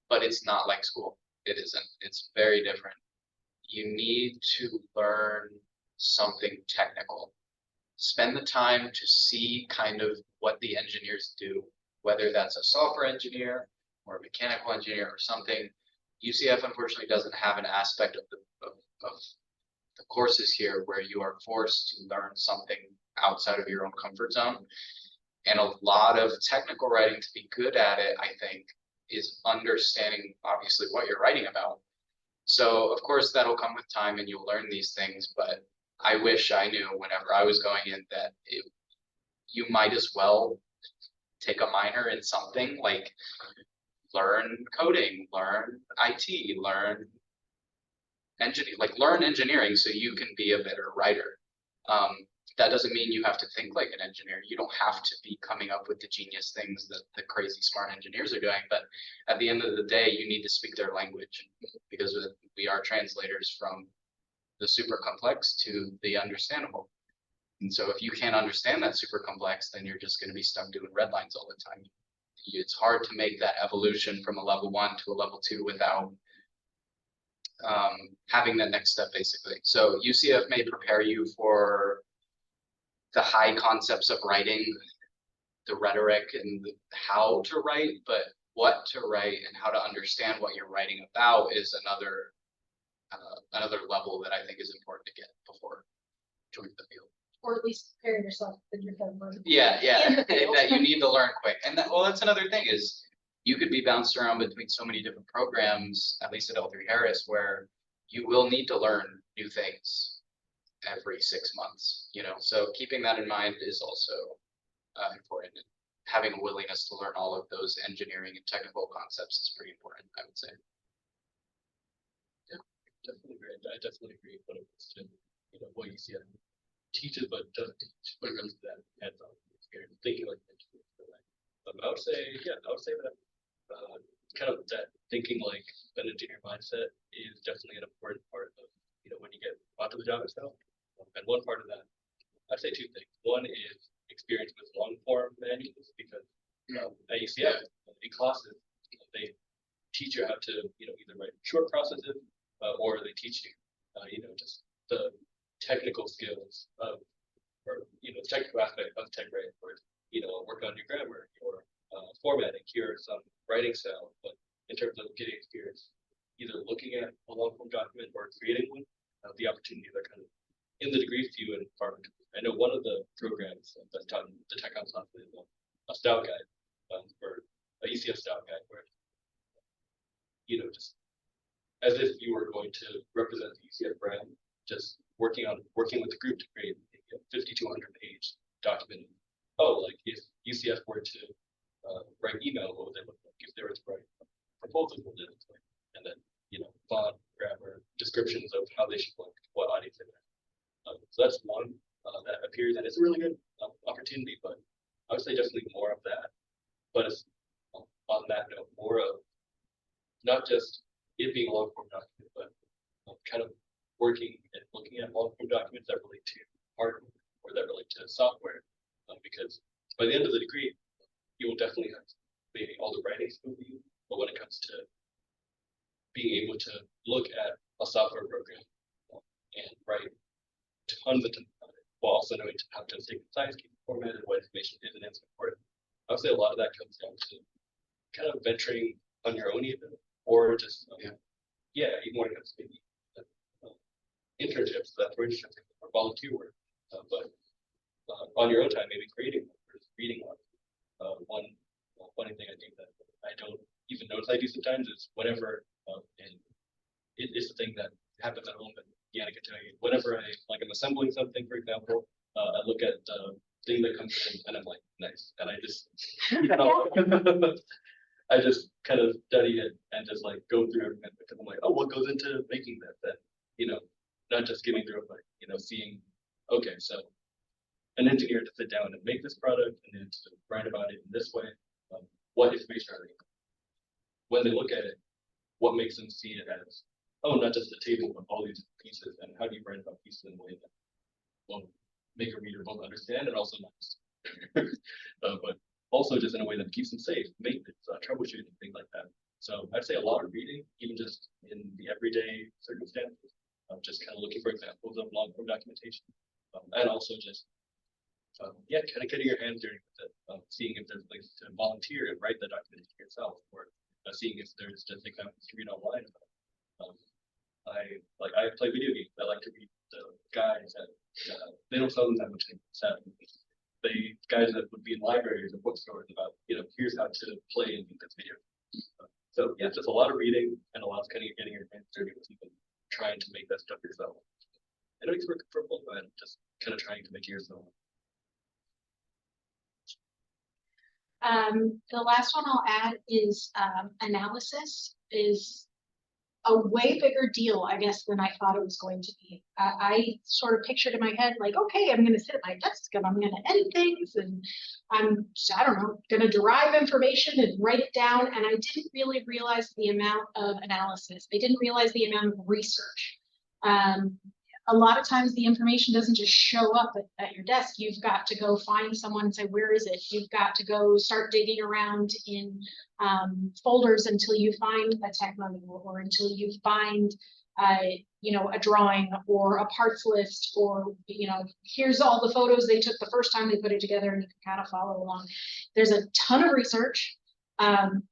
but it's not like school. It isn't. It's very different. You need to learn something technical. Spend the time to see kind of what the engineers do, whether that's a software engineer or a mechanical engineer or something. UCF unfortunately doesn't have an aspect of the courses here where you are forced to learn something outside of your own comfort zone. And a lot of technical writing, to be good at it, I think, is understanding obviously what you're writing about. So of course that'll come with time and you'll learn these things, but I wish I knew whenever I was going in that you might as well take a minor in something, like learn coding, learn IT, learn engineering so you can be a better writer. That doesn't mean you have to think like an engineer. You don't have to be coming up with the genius things that the crazy smart engineers are doing, but at the end of the day, you need to speak their language because we are translators from the super complex to the understandable. And so if you can't understand that super complex, then you're just going to be stuck doing red lines all the time. it's hard to make that evolution from a level 1 to a level 2 without having that next step, basically. So UCF may prepare you for the high concepts of writing, the rhetoric and how to write, but what to write and how to understand what you're writing about is another level that I think is important to get before joining the field. Or at least prepare yourself that you're going to learn. Yeah, In the and field. that you need to learn quick. And that, well, that's another thing is you could be bounced around between so many different programs, at least at L3Harris, where you will need to learn new things every 6 months, you know, so keeping that in mind is also important. Having a willingness to learn all of those engineering and technical concepts is pretty important, I would say. Yeah, definitely agree. I definitely agree when it comes to, you know, what UCF teaches but doesn't teach when it comes to that hands-on experience, thinking like that. I would say, yeah, I would say that kind of that thinking like an engineer mindset is definitely an important part of, you know, when you get onto the job itself. And one part of that, I'd say 2 things. One is experience with long form manuals, because at UCF in classes they teach you how to, you know, either write short processes or they teach you, you know, just the technical skills of, or you know, the technical aspect of tech writing, or you know, work on your grammar, your formatting, here are some writing style. But in terms of getting experience, either looking at a long form document or creating one, the opportunities are kind of in the degree few and far between. I know one of the programs that's taught in the Tech Council is a stout guide, or a UCF stout guide, where, you know, just as if you were going to represent the UCF brand, just working with the group to create a 50 to 100 page document. Oh, like if UCF were to write email, what would they look like? If they were to write proposals, what would they look like? And then, you know, font, grammar, descriptions of how they should look, what audience they have. So that's one that appears, and it's a really good opportunity, but I would say definitely more of that. But it's, on that note, more of not just it being a long form document, but kind of working and looking at long form documents that relate to hardware or that relate to software, because by the end of the degree, you will definitely have maybe all the writing skills you, but when it comes to being able to look at a software program and write tons of time, while also knowing how to synthesize, keep it formatted, what information is and isn't important. I would say a lot of that comes down to kind of venturing on your own, even, or just even when it comes to maybe internships, that's where internships or volunteer work, but on your own time, maybe creating one or just reading one. One funny thing I do that I don't even notice I do sometimes is whenever, and it's a thing that happens at home, but I can tell you, whenever I'm assembling something, for example, I look at the thing that comes in and I'm like, nice. And I just, you know, I just kind of study it and just like go through everything because I'm like, oh, what goes into making this? That, you know, not just skimming through it, but, you know, seeing, okay, so an engineer to sit down and make this product and then to write about it in this way, what information are they? When they look at it, what makes them see it as, oh, not just a table, but all these pieces, and how do you write about pieces in a way that will make a reader both understand and also not but also just in a way that keeps them safe, maintenance, troubleshooting, things like that. So I'd say a lot of reading, even just in the everyday circumstances, just kind of looking for examples of long form documentation, and also just kind of getting your hands dirty with it, seeing if there's ways to volunteer and write the documentation yourself, or seeing if there's just examples to read online about it. I play video games. I like to read the guides that they don't sell them that much anymore, sadly. The guys that would be in libraries or bookstores about, you know, here's how to play in this video. So yeah, just a lot of reading and a lot of kind of getting your hands dirty with even trying to make that stuff yourself. It makes it comfortable, but just kind of trying to make it yourself. The last one I'll add is analysis is a way bigger deal, I guess, than I thought it was going to be. I sort of pictured in my head, like, okay, I'm going to sit at my desk and I'm going to edit things and I don't know, going to derive information and write it down. And I didn't really realize the amount of analysis. I didn't realize the amount of research. a lot of times the information doesn't just show up at your desk. You've got to go find someone and say, where is it? You've got to go start digging around in folders until you find a tech manual, or until you find you know, a drawing or a parts list, or, you know, here's all the photos they took the first time they put it together, and you can kind of follow along. There's a ton of research.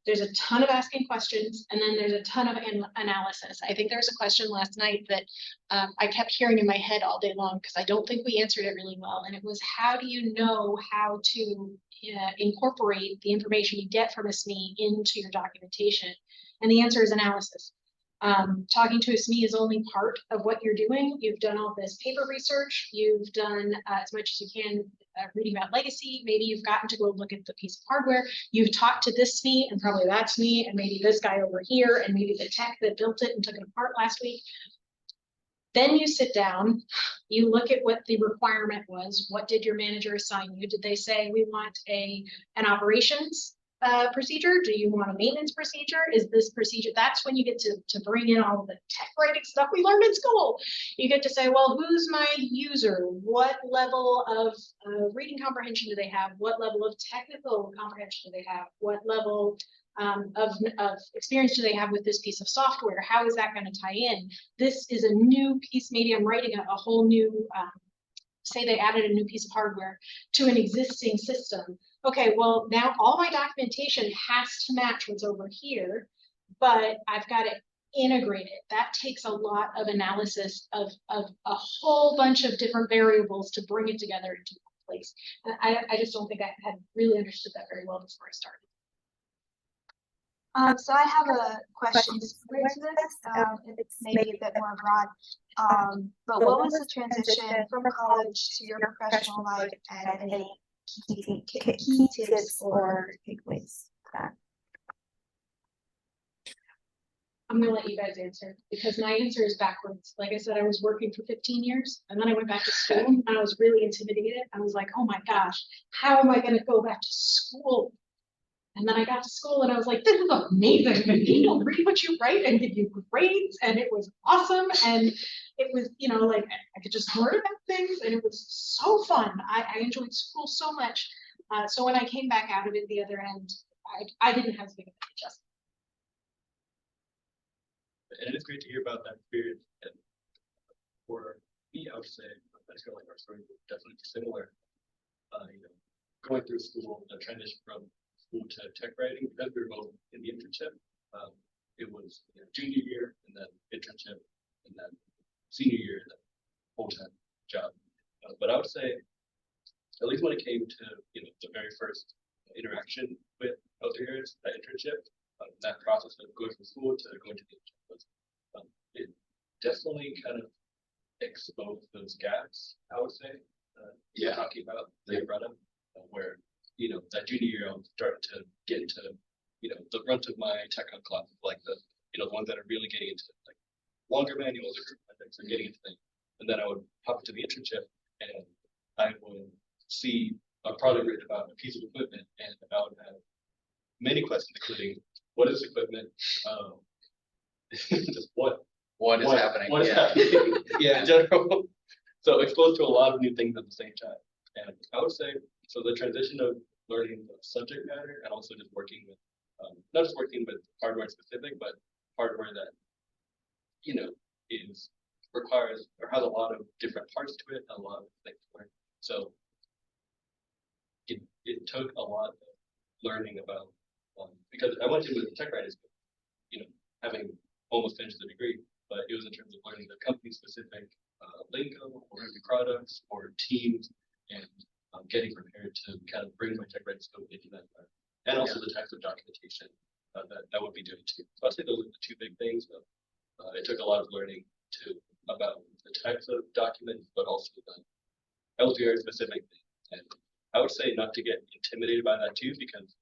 There's a ton of asking questions, and then there's a ton of analysis. I think there was a question last night that I kept hearing in my head all day long, because I don't think we answered it really well. And it was, how do you know how to incorporate the information you get from a SME into your documentation? And the answer is analysis. Talking to a SME is only part of what you're doing. You've done all this paper research. You've done as much as you can reading about legacy. Maybe you've gotten to go look at the piece of hardware. You've talked to this SME and probably that SME and maybe this guy over here and maybe the tech that built it and took it apart last week. Then you sit down, you look at what the requirement was. What did your manager assign you? Did they say, we want an operations procedure? Do you want a maintenance procedure? Is this procedure? That's when you get to bring in all the tech writing stuff we learned in school. You get to say, well, who's my user? What level of reading comprehension do they have? What level of technical comprehension do they have? What level of experience do they have with this piece of software? How is that going to tie in? This is a new piece. Maybe I'm writing a whole new, say they added a new piece of hardware to an existing system. Okay, well, now all my documentation has to match what's over here, but I've got to integrate it. That takes a lot of analysis of a whole bunch of different variables to bring it together into one place. And I just don't think I had really understood that very well before I started. So I have a question similar to this. It's maybe a bit more broad. But what was the transition from college to your professional life, and any key tips or takeaways for that? I'm going to let you guys answer, because my answer is backwards. Like I said, I was working for 15 years, and then I went back to school, and I was really intimidated. I was like, oh my gosh, how am I going to go back to school? And then I got to school and I was like, this is amazing. And people read what you write and give you grades, and it was awesome. And it was, you know, like I could just learn about things, and it was so fun. I enjoyed school so much. So when I came back out of it the other end, I didn't have as big of an adjustment. And it's great to hear about that experience. And for me, I would say that's kind of like our story, definitely similar. You know, going through school, the transition from school to tech writing, because we were both in the internship. It was junior year, and then internship, and then senior year, and then full-time job. But I would say, at least when it came to the very first interaction with L3Harris, that internship, that process of going from school to going to the internship was, it definitely kind of exposed those gaps, I would say. Talking about the brought up, where that junior year I'm starting to get into the brunt of my tech classes, like the the ones that are really getting into like longer manuals or group projects and getting into things. And then I would hop into the internship, and I would see a project written about a piece of equipment, and I would have many questions, including what is equipment, just what is happening, what is happening, in general. So exposed to a lot of new things at the same time. And I would say, so the transition of learning the subject matter and also just working with, not just working with hardware specific, but hardware that, requires or has a lot of different parts to it, and a lot of things to learn. So it took a lot of learning about, because I went in with tech writing school, having almost finished the degree, but it was in terms of learning the company specific lingo or new products or teams, and getting prepared to kind of bring my tech writing skill into that environment. And also the types of documentation that I would be doing too. So I'd say those are the two big things. But it took a lot of learning about the types of documents, but also the L3Harris specific things. And I would say not to get intimidated by that too, because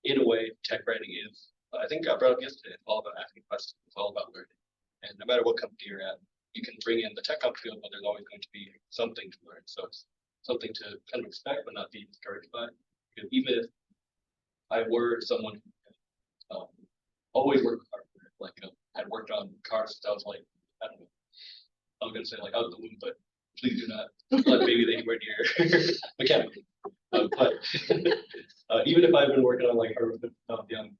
in a way, tech writing is, I think I brought up yesterday, it's all about asking questions. It's all about learning. And no matter what company you're at, you can bring in the tech company field, but there's always going to be something to learn. So it's something to kind of expect, but not be discouraged by. Because even if I were someone who always worked with hardware, like had worked on cars since I was like, I don't know, I was gonna say like out of the womb, but please do not let babies anywhere near mechanical. But even if I've been working on like young,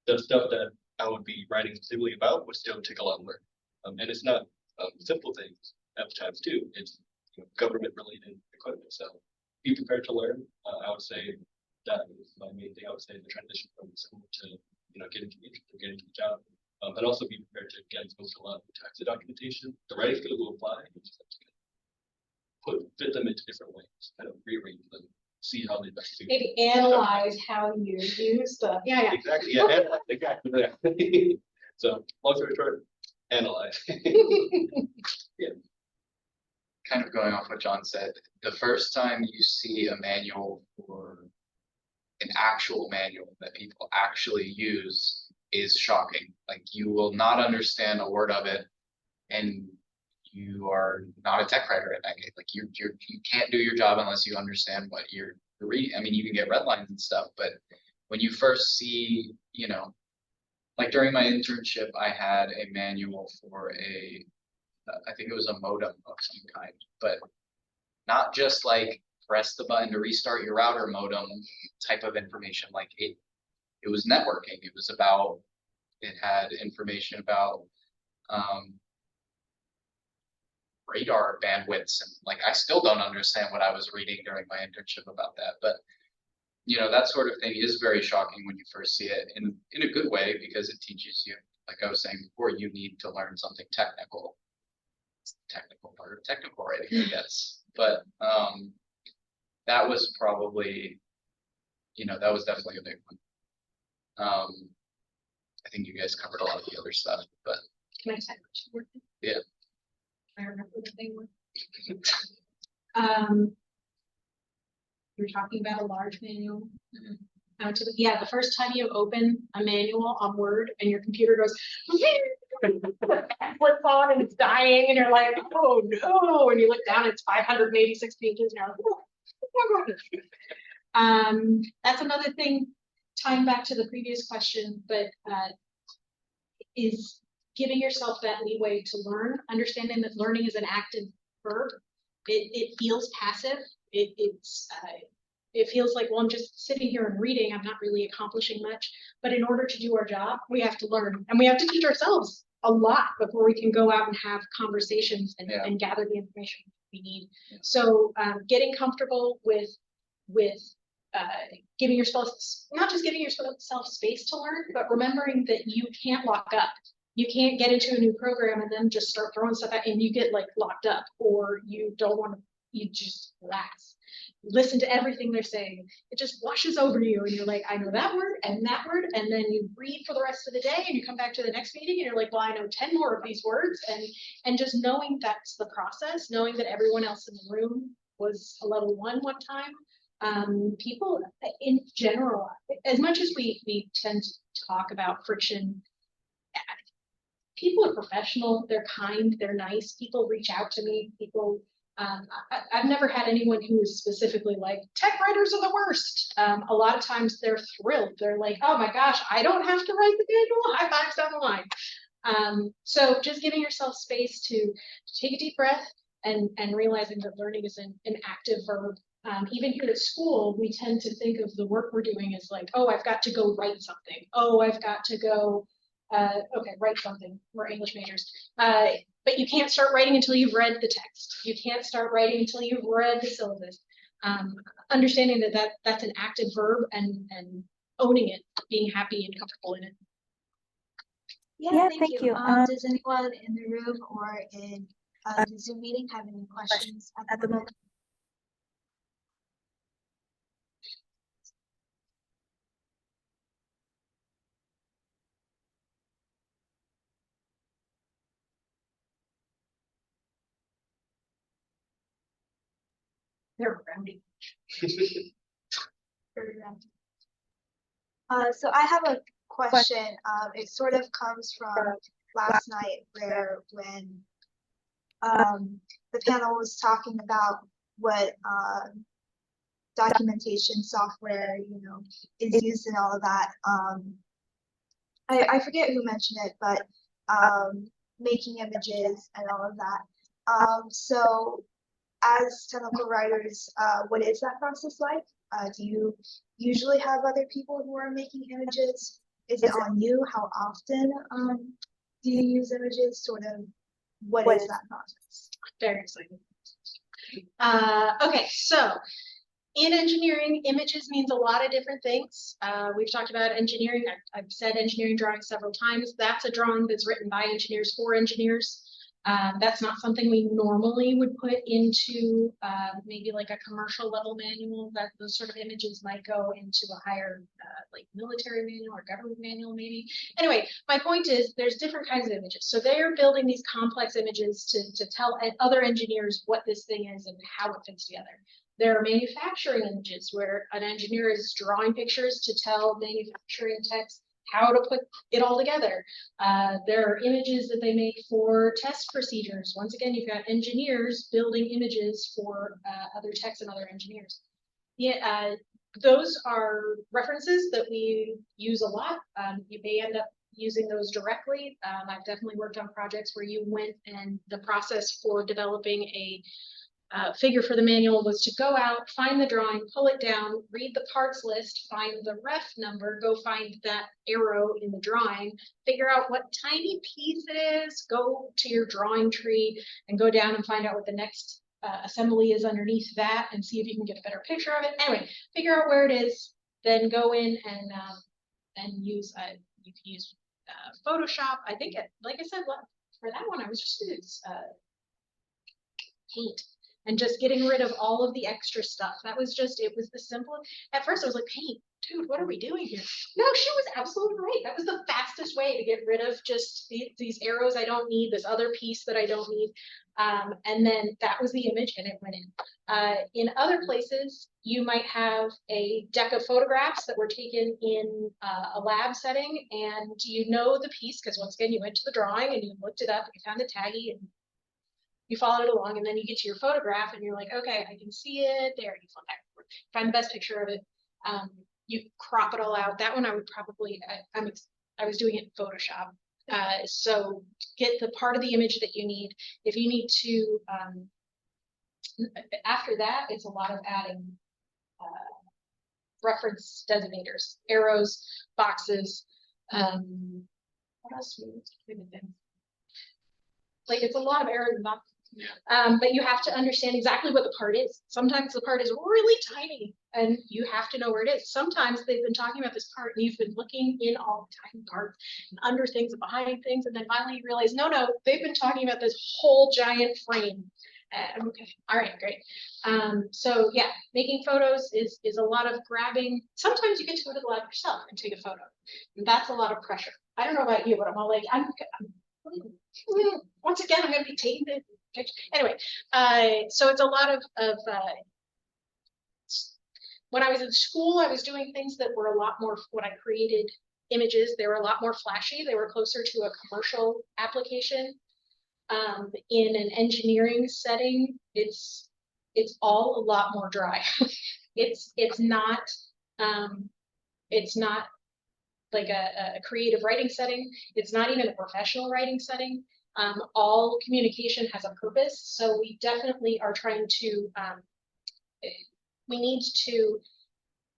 the stuff that I would be writing specifically about would still take a lot of work. And it's not simple things at times too. It's government related equipment. So be prepared to learn. I would say that is my main thing. I would say the transition from school to getting to the job. And also be prepared to get exposed to a lot of types of documentation. The writing skills will apply. You just have to fit them into different ways, kind of rearrange them, see how they best suit. Maybe analyze how you use the, yeah. Exactly, yeah, analyze, exactly. Yeah. So long story short, analyze. Yeah. Kind of going off what John said, the first time you see a manual for an actual manual that people actually use is shocking. Like you will not understand a word of it, and you are not a tech writer in that case. Like you can't do your job unless you understand what you're reading. I mean, you can get red lines and stuff, but when you first see, like during my internship, I had a manual for I think it was a modem of some kind, but not just like press the button to restart your router modem type of information. Like it was networking. It had information about radar bandwidths, and like I still don't understand what I was reading during my internship about that. But that sort of thing is very shocking when you first see it in a good way, because it teaches you, like I was saying before, you need to learn something technical. It's the technical part of technical writing, I guess. But that was probably, that was definitely a big one. I think you guys covered a lot of the other stuff, but Can I say what you were? Yeah. I remember what they were. You're talking about a large manual. The first time you open a manual on Word and your computer goes, flips on and it's dying, and you're like, oh no, and you look down, it's 586 pages, and you're like, oh my gosh. That's another thing, tying back to the previous question, but is giving yourself that leeway to learn, understanding that learning is an active verb. It feels passive. It feels like, well, I'm just sitting here and reading. I'm not really accomplishing much. But in order to do our job, we have to learn, and we have to teach ourselves a lot before we can go out and have conversations and gather the information we need. Yeah. So getting comfortable with giving yourself, not just giving yourself space to learn, but remembering that you can't lock up. You can't get into a new program and then just start throwing stuff out and you get like locked up, or you don't want to, you just relax. Listen to everything they're saying. It just washes over you and you're like, I know that word, and then you read for the rest of the day and you come back to the next meeting and you're like, well, I know 10 more of these words, and just knowing that's the process, knowing that everyone else in the room was a level one time. People in general, as much as we tend to talk about friction, people are professional, they're kind, they're nice, people reach out to me, I've never had anyone who is specifically like, tech writers are the worst. A lot of times they're thrilled. They're like, oh my gosh, I don't have to write the manual, high fives down the line. So just giving yourself space to take a deep breath and realizing that learning is an active verb. Even here at school, we tend to think of the work we're doing as like, oh, I've got to go write something. Oh, I've got to go, write something. We're English majors. But you can't start writing until you've read the text. You can't start writing until you've read the syllabus. Understanding that's an active verb and owning it, being happy and comfortable in it. Yeah, thank you. Does anyone in the room or in the Zoom meeting have any questions at the moment? They're rounding. So I have a question. It sort of comes from last night, where when the panel was talking about what documentation software is used and all of that. I forget who mentioned it, but making images and all of that. So as technical writers, what is that process like? Do you usually have other people who are making images? Is it on you? How often do you use images? Sort of, what is that process? Very exciting. Okay, so in engineering, images means a lot of different things. We've talked about engineering. I've said engineering drawing several times. That's a drawing that's written by engineers for engineers. That's not something we normally would put into maybe like a commercial level manual. That those sort of images might go into a higher like military manual or government manual maybe. Anyway, my point is there's different kinds of images. So they are building these complex images to tell other engineers what this thing is and how it fits together. There are manufacturing images where an engineer is drawing pictures to tell manufacturing techs how to put it all together. There are images that they make for test procedures. Once again, you've got engineers building images for other techs and other engineers. Yeah, those are references that we use a lot. You may end up using those directly. I've definitely worked on projects where you went and the process for developing a figure for the manual was to go out, find the drawing, pull it down, read the parts list, find the ref number, go find that arrow in the drawing, figure out what tiny piece it is, go to your drawing tree and go down and find out what the next assembly is underneath that and see if you can get a better picture of it. Anyway, figure out where it is, then go in and use, you can use Photoshop. I think, like I said, for that one, I was just using Paint. And just getting rid of all of the extra stuff. That was just, it was the simple. At first I was like, Paint, dude, what are we doing here? No, she was absolutely right. That was the fastest way to get rid of just these arrows I don't need, this other piece that I don't need. And then that was the image and it went in. In other places, you might have a deck of photographs that were taken in a lab setting and you know the piece, because once again, you went to the drawing and you looked it up and you found the taggy and you followed it along, and then you get to your photograph and you're like, okay, I can see it there. You flip back and forth, find the best picture of it. You crop it all out. That one I would probably, I was doing it in Photoshop. So get the part of the image that you need. If you need to, after that, it's a lot of adding reference designators, arrows, boxes. What else? Like it's a lot of arrows and boxes. But you have to understand exactly what the part is. Sometimes the part is really tiny and you have to know where it is. Sometimes they've been talking about this part and you've been looking in all the tiny parts and under things and behind things. And then finally you realize, no, they've been talking about this whole giant frame. Okay, all right, great. So yeah, making photos is a lot of grabbing. Sometimes you get to go to the lab yourself and take a photo. And that's a lot of pressure. I don't know about you, but I'm all like, once again, I'm going to be taking the picture. Anyway, so it's a lot of when I was in school, I was doing things that were a lot more, when I created images, they were a lot more flashy. They were closer to a commercial application. In an engineering setting, it's all a lot more dry. It's not like a creative writing setting. It's not even a professional writing setting. All communication has a purpose. So we definitely are trying to, we need to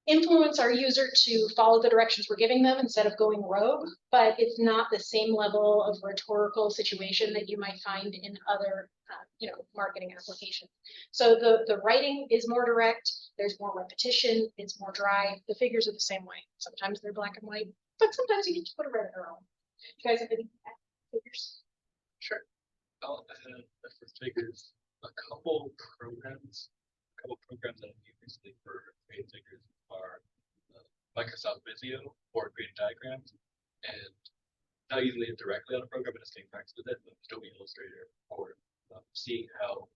influence our user to follow the directions we're giving them instead of going rogue, but it's not the same level of rhetorical situation that you might find in other, marketing applications. So the writing is more direct, there's more repetition, it's more dry. The figures are the same way. Sometimes they're black and white, but sometimes you get to put a red arrow. You guys have any figures? Sure. I'll add for figures a couple programs that I've used recently for creating figures are Microsoft Visio for creating diagrams, and not using it directly on a program, but just getting practice with it, Adobe Illustrator, or seeing how,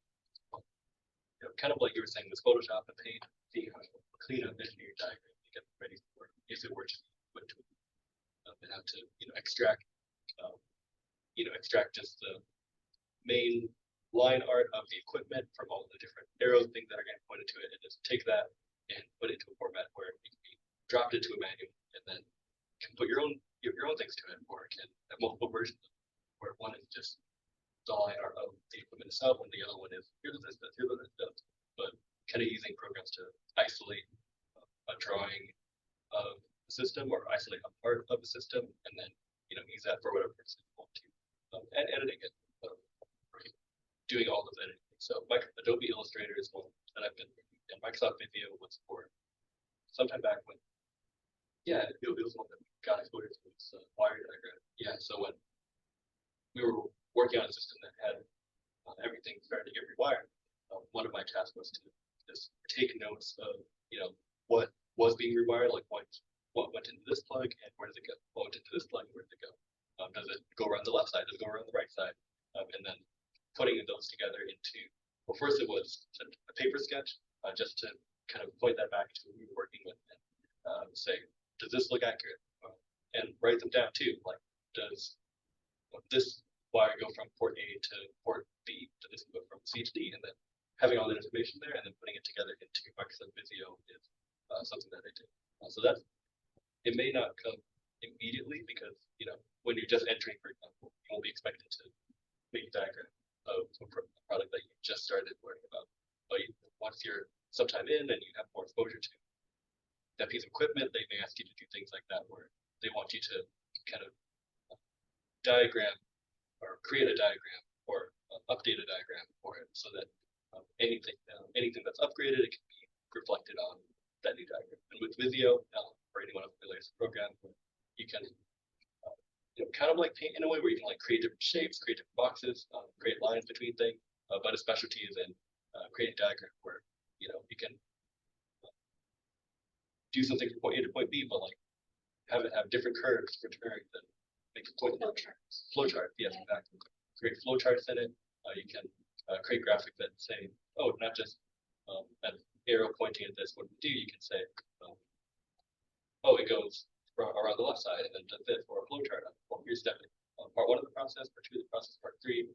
kind of like you were saying, with Photoshop and Paint, seeing how clean up engineering diagram to get ready for if it were to put to and have to extract just the main line art of the equipment from all the different arrows, things that are getting pointed to it, and just take that and put it into a format where it can be dropped into a manual, and then can put your own things to it, or it can have multiple versions where one is just the line art of the equipment itself, and the other one is here's what this does, here's what this does. But kind of using programs to isolate a drawing of the system or isolate a part of the system, and then use that for whatever purpose you want to, and editing it, right? Doing all of editing. So Adobe Illustrator is one that I've been, and Microsoft Visio was for sometime back when, it was one that we got exposure to. It's wire diagram. Yeah, so when we were working on a system that had everything starting to get rewired, one of my tasks was to just take notes of what was being rewired, like what went into this plug and where does it go? What went into this plug, where does it go? Does it go around the left side? Does it go around the right side? And then putting those together into, well, first it was a paper sketch, just to kind of point that back to who we were working with and say, does this look accurate? And write them down too. Like, does this wire go from port A to port B? Does this go from C to D? And then having all that information there and then putting it together into Microsoft Visio is something that I did. So it may not come immediately because, when you're just entering, for example, you won't be expected to make a diagram of a product that you just started learning about. But once you're sometime in and you have more exposure to that piece of equipment, they may ask you to do things like that where they want you to kind of diagram or create a diagram or update a diagram for it so that anything that's upgraded, it can be reflected on that new diagram. And with Visio, for anyone familiar with the program, you can kind of like paint in a way where you can like create different shapes, create different boxes, create lines between things, but a specialty is in creating a diagram where you can do something from point A to point B, but like have it have different curves for turns and make a point. Flowchart, yes, exactly. Create flowcharts in it. You can create graphics that say, oh, not just an arrow pointing at this. What do you can say, oh, it goes around the left side and then does this, or a flowchart. Well, here's step part 1 of the process, part 2 of the process, part 3,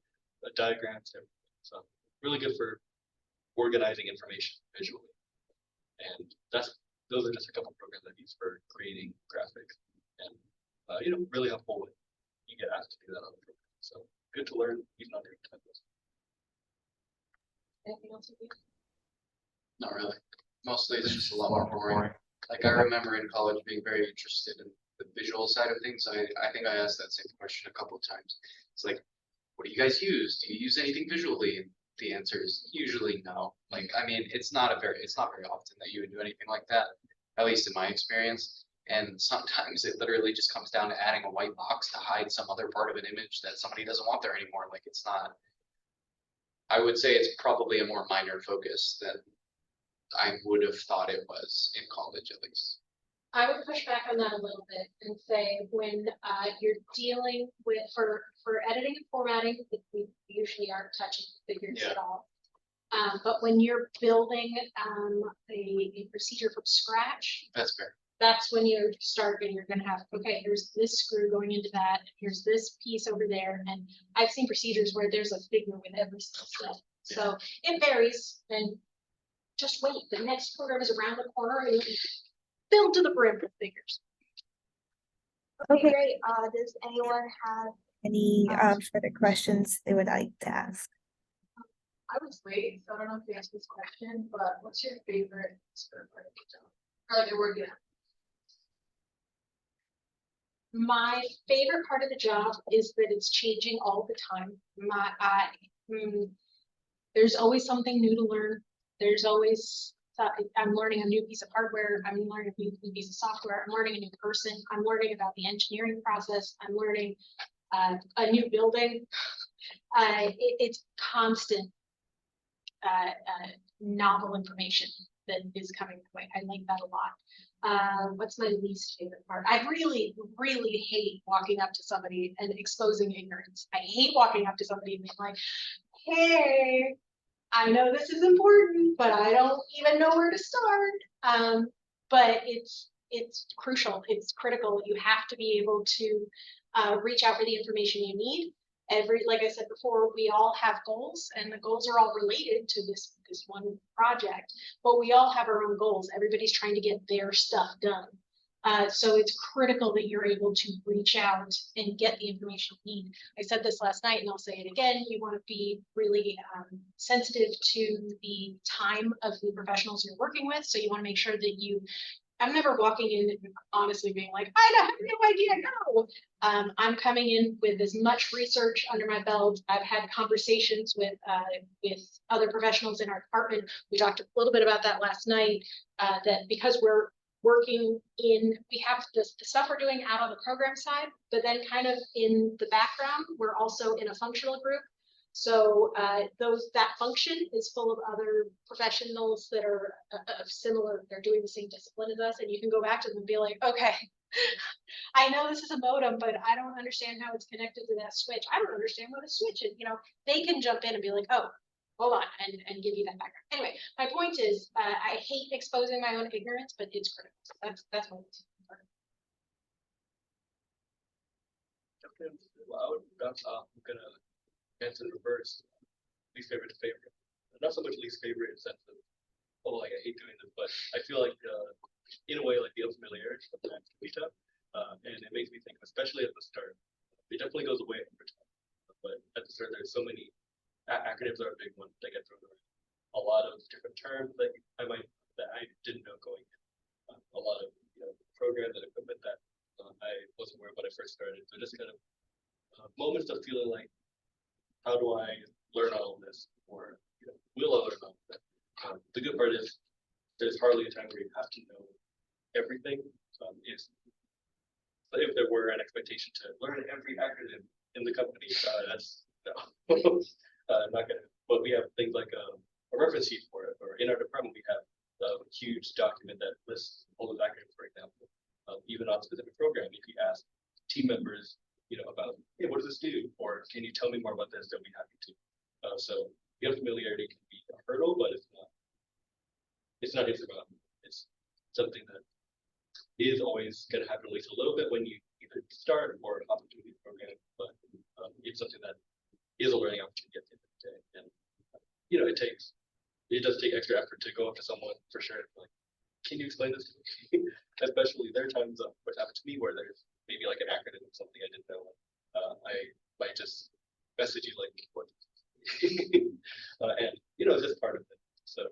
diagrams, everything. So really good for organizing information visually. And those are just a couple of programs I use for creating graphics, and really helpful when you get asked to do that on the program. So good to learn even under time. Anything else? Not really. Mostly it's just a lot more boring. Like I remember in college being very interested in the visual side of things. I think I asked that same question a couple of times. It's like, what do you guys use? Do you use anything visually? And the answer is usually no. Like, I mean, it's not very often that you would do anything like that, at least in my experience. And sometimes it literally just comes down to adding a white box to hide some other part of an image that somebody doesn't want there anymore. Like, it's not, I would say it's probably a more minor focus than I would have thought it was in college, at least. I would push back on that a little bit and say when you're dealing with for editing and formatting, we usually aren't touching figures at all. But when you're building a procedure from scratch, That's fair. That's when you start and you're going to have, okay, here's this screw going into that, here's this piece over there. And I've seen procedures where there's a figure with every single step. So it varies, and just wait. The next program is around the corner and you'll be filled to the brim with figures. Okay, great. Does anyone have Any further questions they would like to ask? I was late, so I don't know if you asked this question, but what's your favorite part of the job? Or like you're working on? My favorite part of the job is that it's changing all the time. There's always something new to learn. There's always, I'm learning a new piece of hardware. I'm learning a new piece of software. I'm learning a new person. I'm learning about the engineering process. I'm learning a new building. It's constant novel information that is coming my way. I like that a lot. What's my least favorite part? I really, really hate walking up to somebody and exposing ignorance. I hate walking up to somebody and being like, hey, I know this is important, but I don't even know where to start. But it's crucial. It's critical. You have to be able to reach out for the information you need. Like I said before, we all have goals, and the goals are all related to this one project, but we all have our own goals. Everybody's trying to get their stuff done. So it's critical that you're able to reach out and get the information you need. I said this last night and I'll say it again. You want to be really sensitive to the time of the professionals you're working with. So you want to make sure that I'm never walking in honestly being like, I have no idea, no. I'm coming in with as much research under my belt. I've had conversations with other professionals in our department. We talked a little bit about that last night, that because we're working we have the stuff we're doing out on the program side, but then kind of in the background, we're also in a functional group. So that function is full of other professionals that are similar, they're doing the same discipline as us, and you can go back to them and be like, okay, I know this is a modem, but I don't understand how it's connected to that switch. I don't understand what a switch is. They can jump in and be like, oh, hold on, and give you that background. Anyway, my point is, I hate exposing my own ignorance, but it's critical. That's what it's important. Wow, I'm gonna answer in reverse. Least favorite to favorite. Not so much least favorite in the sense of, oh, like I hate doing this, but I feel like in a way, like the unfamiliarity sometimes can be tough. And it makes me think, especially at the start, it definitely goes away over time. But at the start, there's so many acronyms are a big one that get thrown around. A lot of different terms that I didn't know going in. A lot of programs and equipment that I wasn't aware of when I first started. So just kind of moments of feeling like, how do I learn all of this, or will I learn all of it? The good part is there's hardly a time where you have to know everything. If there were an expectation to learn every acronym in the company, that's no. Not gonna. But we have things like a reference sheet for it, or in our department we have a huge document that lists all those acronyms, for example. Even on a specific program, if you ask team members, about, hey, what does this do, or can you tell me more about this, they'll be happy to. So the unfamiliarity can be a hurdle, but it's not insurmountable. It's something that is always going to happen at least a little bit when you either start or hop into the program, but it's something that is a learning opportunity at the end of the day. And it does take extra effort to go up to someone for sure, like, can you explain this to me? Especially there are times what happened to me where there's maybe like an acronym of something I didn't know. I might just message you like, what? And it's just part of it. So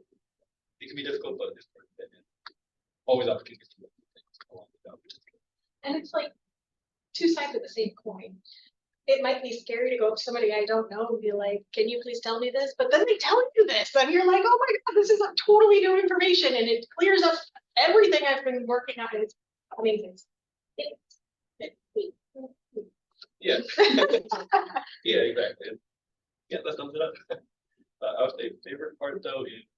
it can be difficult, but it's part of it. And always opportunities to learn things along the way, which is good. And it's like two sides of the same coin. It might be scary to go up to somebody I don't know and be like, can you please tell me this? But then they tell you this, and you're like, oh my God, this is a totally new information, and it clears up everything I've been working on. It's amazing. Yeah. Yeah, exactly. Yeah, that sums it up. I would say favorite part though is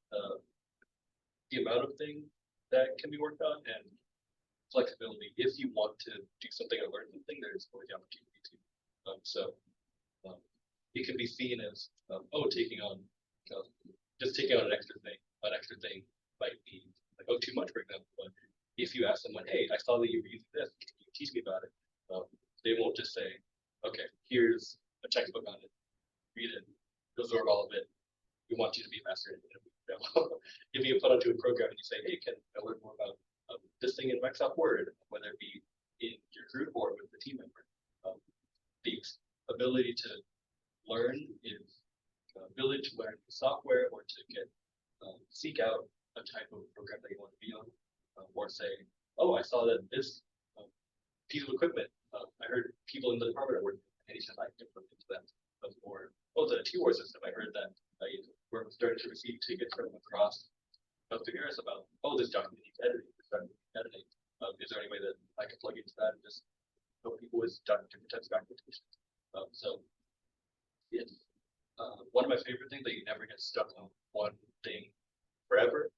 the amount of things that can be worked on and flexibility. If you want to do something or learn something, there's always the opportunity to. It can be seen as taking on just taking on an extra thing. An extra thing might be like too much, for example. But if you ask someone, hey, I saw that you were using this, can you teach me about it? They won't just say, okay, here's a textbook on it, read it, absorb all of it. We want you to be a master in it. If you put onto a program and you say, hey, can I learn more about this thing in Microsoft Word, whether it be in your group or with the team member, the ability to learn is ability to learn software or to seek out a type of program that you want to be on, or say, oh, I saw that this piece of equipment, I heard people in the department are working, and he said I can look into that. Or the T-War system, I heard that we're starting to receive tickets from across L3Harris about, this document needs editing, is there any way that I can plug into that and just help people with different types of documentation? So it's one of my favorite things that you never get stuck on one thing forever.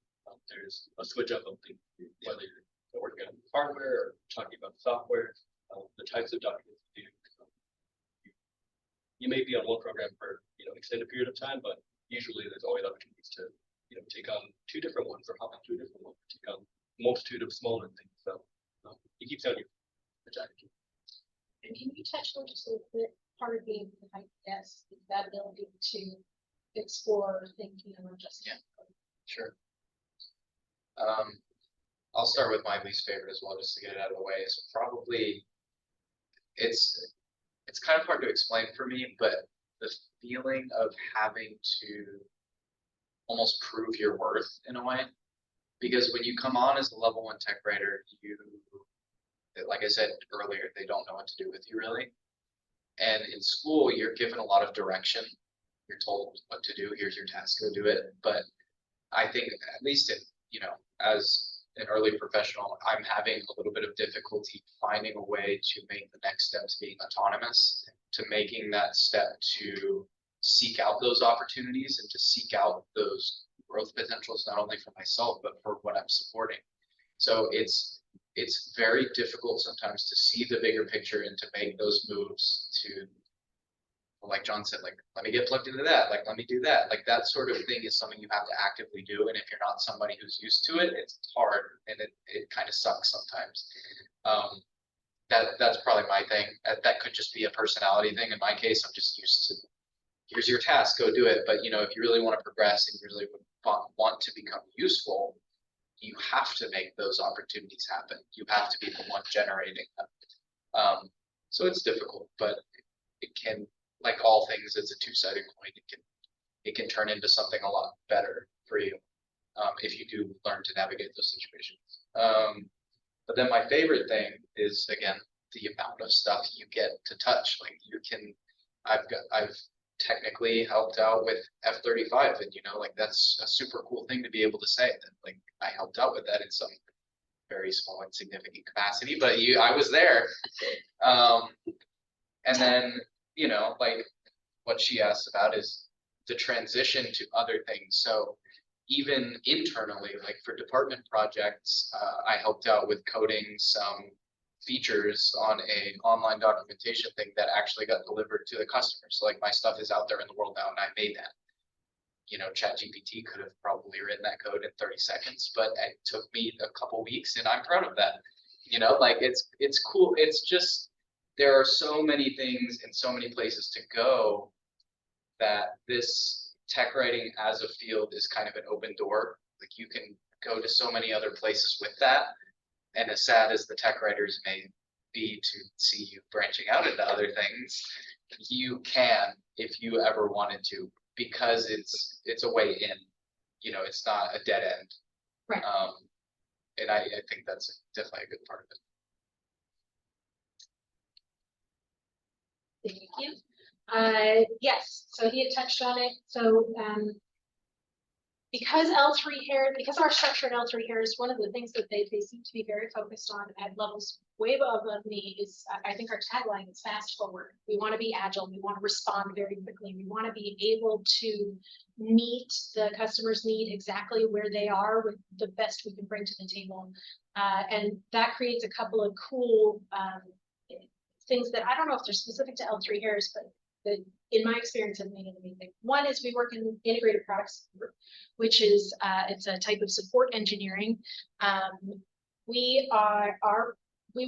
There's a switch up of things, whether you're working on hardware or talking about software, the types of documents you do. You may be on one program for extended period of time, but usually there's always opportunities to take on two different ones or hop into a different one, take on a multitude of smaller things. So it keeps on you. And can you touch on just a little bit, part of being the guess is that ability to explore, think, just Sure. I'll start with my least favorite as well, just to get it out of the way. It's probably, it's kind of hard to explain for me, but the feeling of having to almost prove your worth in a way. Because when you come on as a level 1 tech writer, like I said earlier, they don't know what to do with you really. And in school, you're given a lot of direction. You're told what to do. Here's your task, go do it. But I think at least in, as an early professional, I'm having a little bit of difficulty finding a way to make the next step to being autonomous, to making that step to seek out those opportunities and to seek out those growth potentials, not only for myself, but for what I'm supporting. So it's very difficult sometimes to see the bigger picture and to make those moves to, like John said, like, let me get plugged into that, like, let me do that. Like, that sort of thing is something you have to actively do. And if you're not somebody who's used to it, it's hard and it kind of sucks sometimes. That's probably my thing. That could just be a personality thing. In my case, I'm just used to, here's your task, go do it. But, if you really want to progress and you really want to become useful, you have to make those opportunities happen. You have to be the one generating them. So it's difficult, but it can, like all things, it's a two-sided coin. It can turn into something a lot better for you if you do learn to navigate those situations. But then my favorite thing is, again, the amount of stuff you get to touch. Like, I've technically helped out with F-35, and like, that's a super cool thing to be able to say that, like, I helped out with that in some very small insignificant capacity, but I was there. And then like what she asked about is the transition to other things. So even internally, like for department projects, I helped out with coding some features on an online documentation thing that actually got delivered to the customer. So like, my stuff is out there in the world now and I made that. ChatGPT could have probably written that code in 30 seconds, but it took me a couple weeks and I'm proud of that. Like, it's cool. It's just, there are so many things and so many places to go that this tech writing as a field is kind of an open door. Like, you can go to so many other places with that. And as sad as the tech writers may be to see you branching out into other things, you can, if you ever wanted to, because it's a way in. It's not a dead end. Right. And I think that's definitely a good part of it. Thank you. Yes, so he had touched on it. So because our structure at L3Harris, one of the things that they seem to be very focused on at levels way above me is, I think our tagline is fast forward. We want to be agile. We want to respond very quickly. We want to be able to meet the customer's need exactly where they are with the best we can bring to the table. And that creates a couple of cool things that I don't know if they're specific to L3Harris, but that in my experience have made it amazing. One is we work in integrated products group, which is it's a type of support engineering. We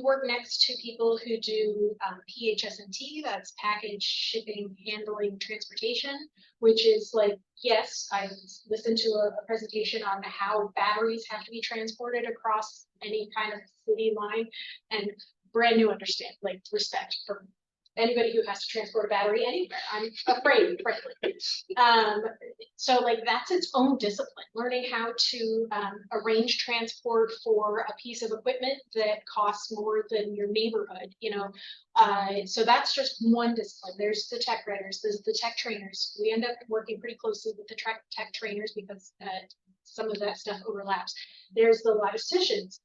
work next to people who do PHS&T, that's package, shipping, handling, transportation, which is like, yes, I listened to a presentation on how batteries have to be transported across any kind of city line, and brand new understand, like, respect for anybody who has to transport a battery anywhere. I'm afraid, frankly. So like, that's its own discipline, learning how to arrange transport for a piece of equipment that costs more than your neighborhood, so that's just one discipline. There's the tech writers, there's the tech trainers. We end up working pretty closely with the tech trainers because some of that stuff overlaps. There's the logisticians.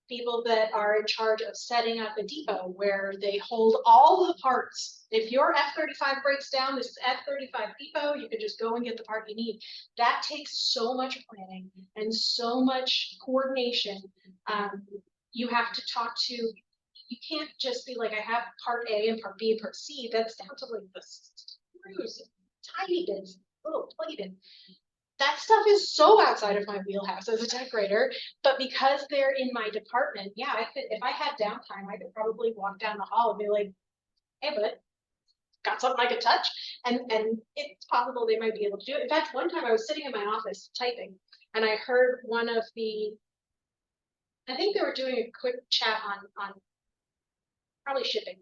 People that are in charge of setting up a depot where they hold all the parts. If your F-35 breaks down, this is F-35 depot, you can just go and get the part you need. That takes so much planning and so much coordination. You have to talk to, you can't just be like, I have part A and part B and part C. That's down to like the screws, tiny bits, little plated. That stuff is so outside of my wheelhouse as a tech writer, but because they're in my department, yeah, I could, if I had downtime, I could probably walk down the hall and be like, hey, bud, got something I could touch? And it's possible they might be able to do it. In fact, one time I was sitting in my office typing, and I heard one of the I think they were doing a quick chat on probably shipping.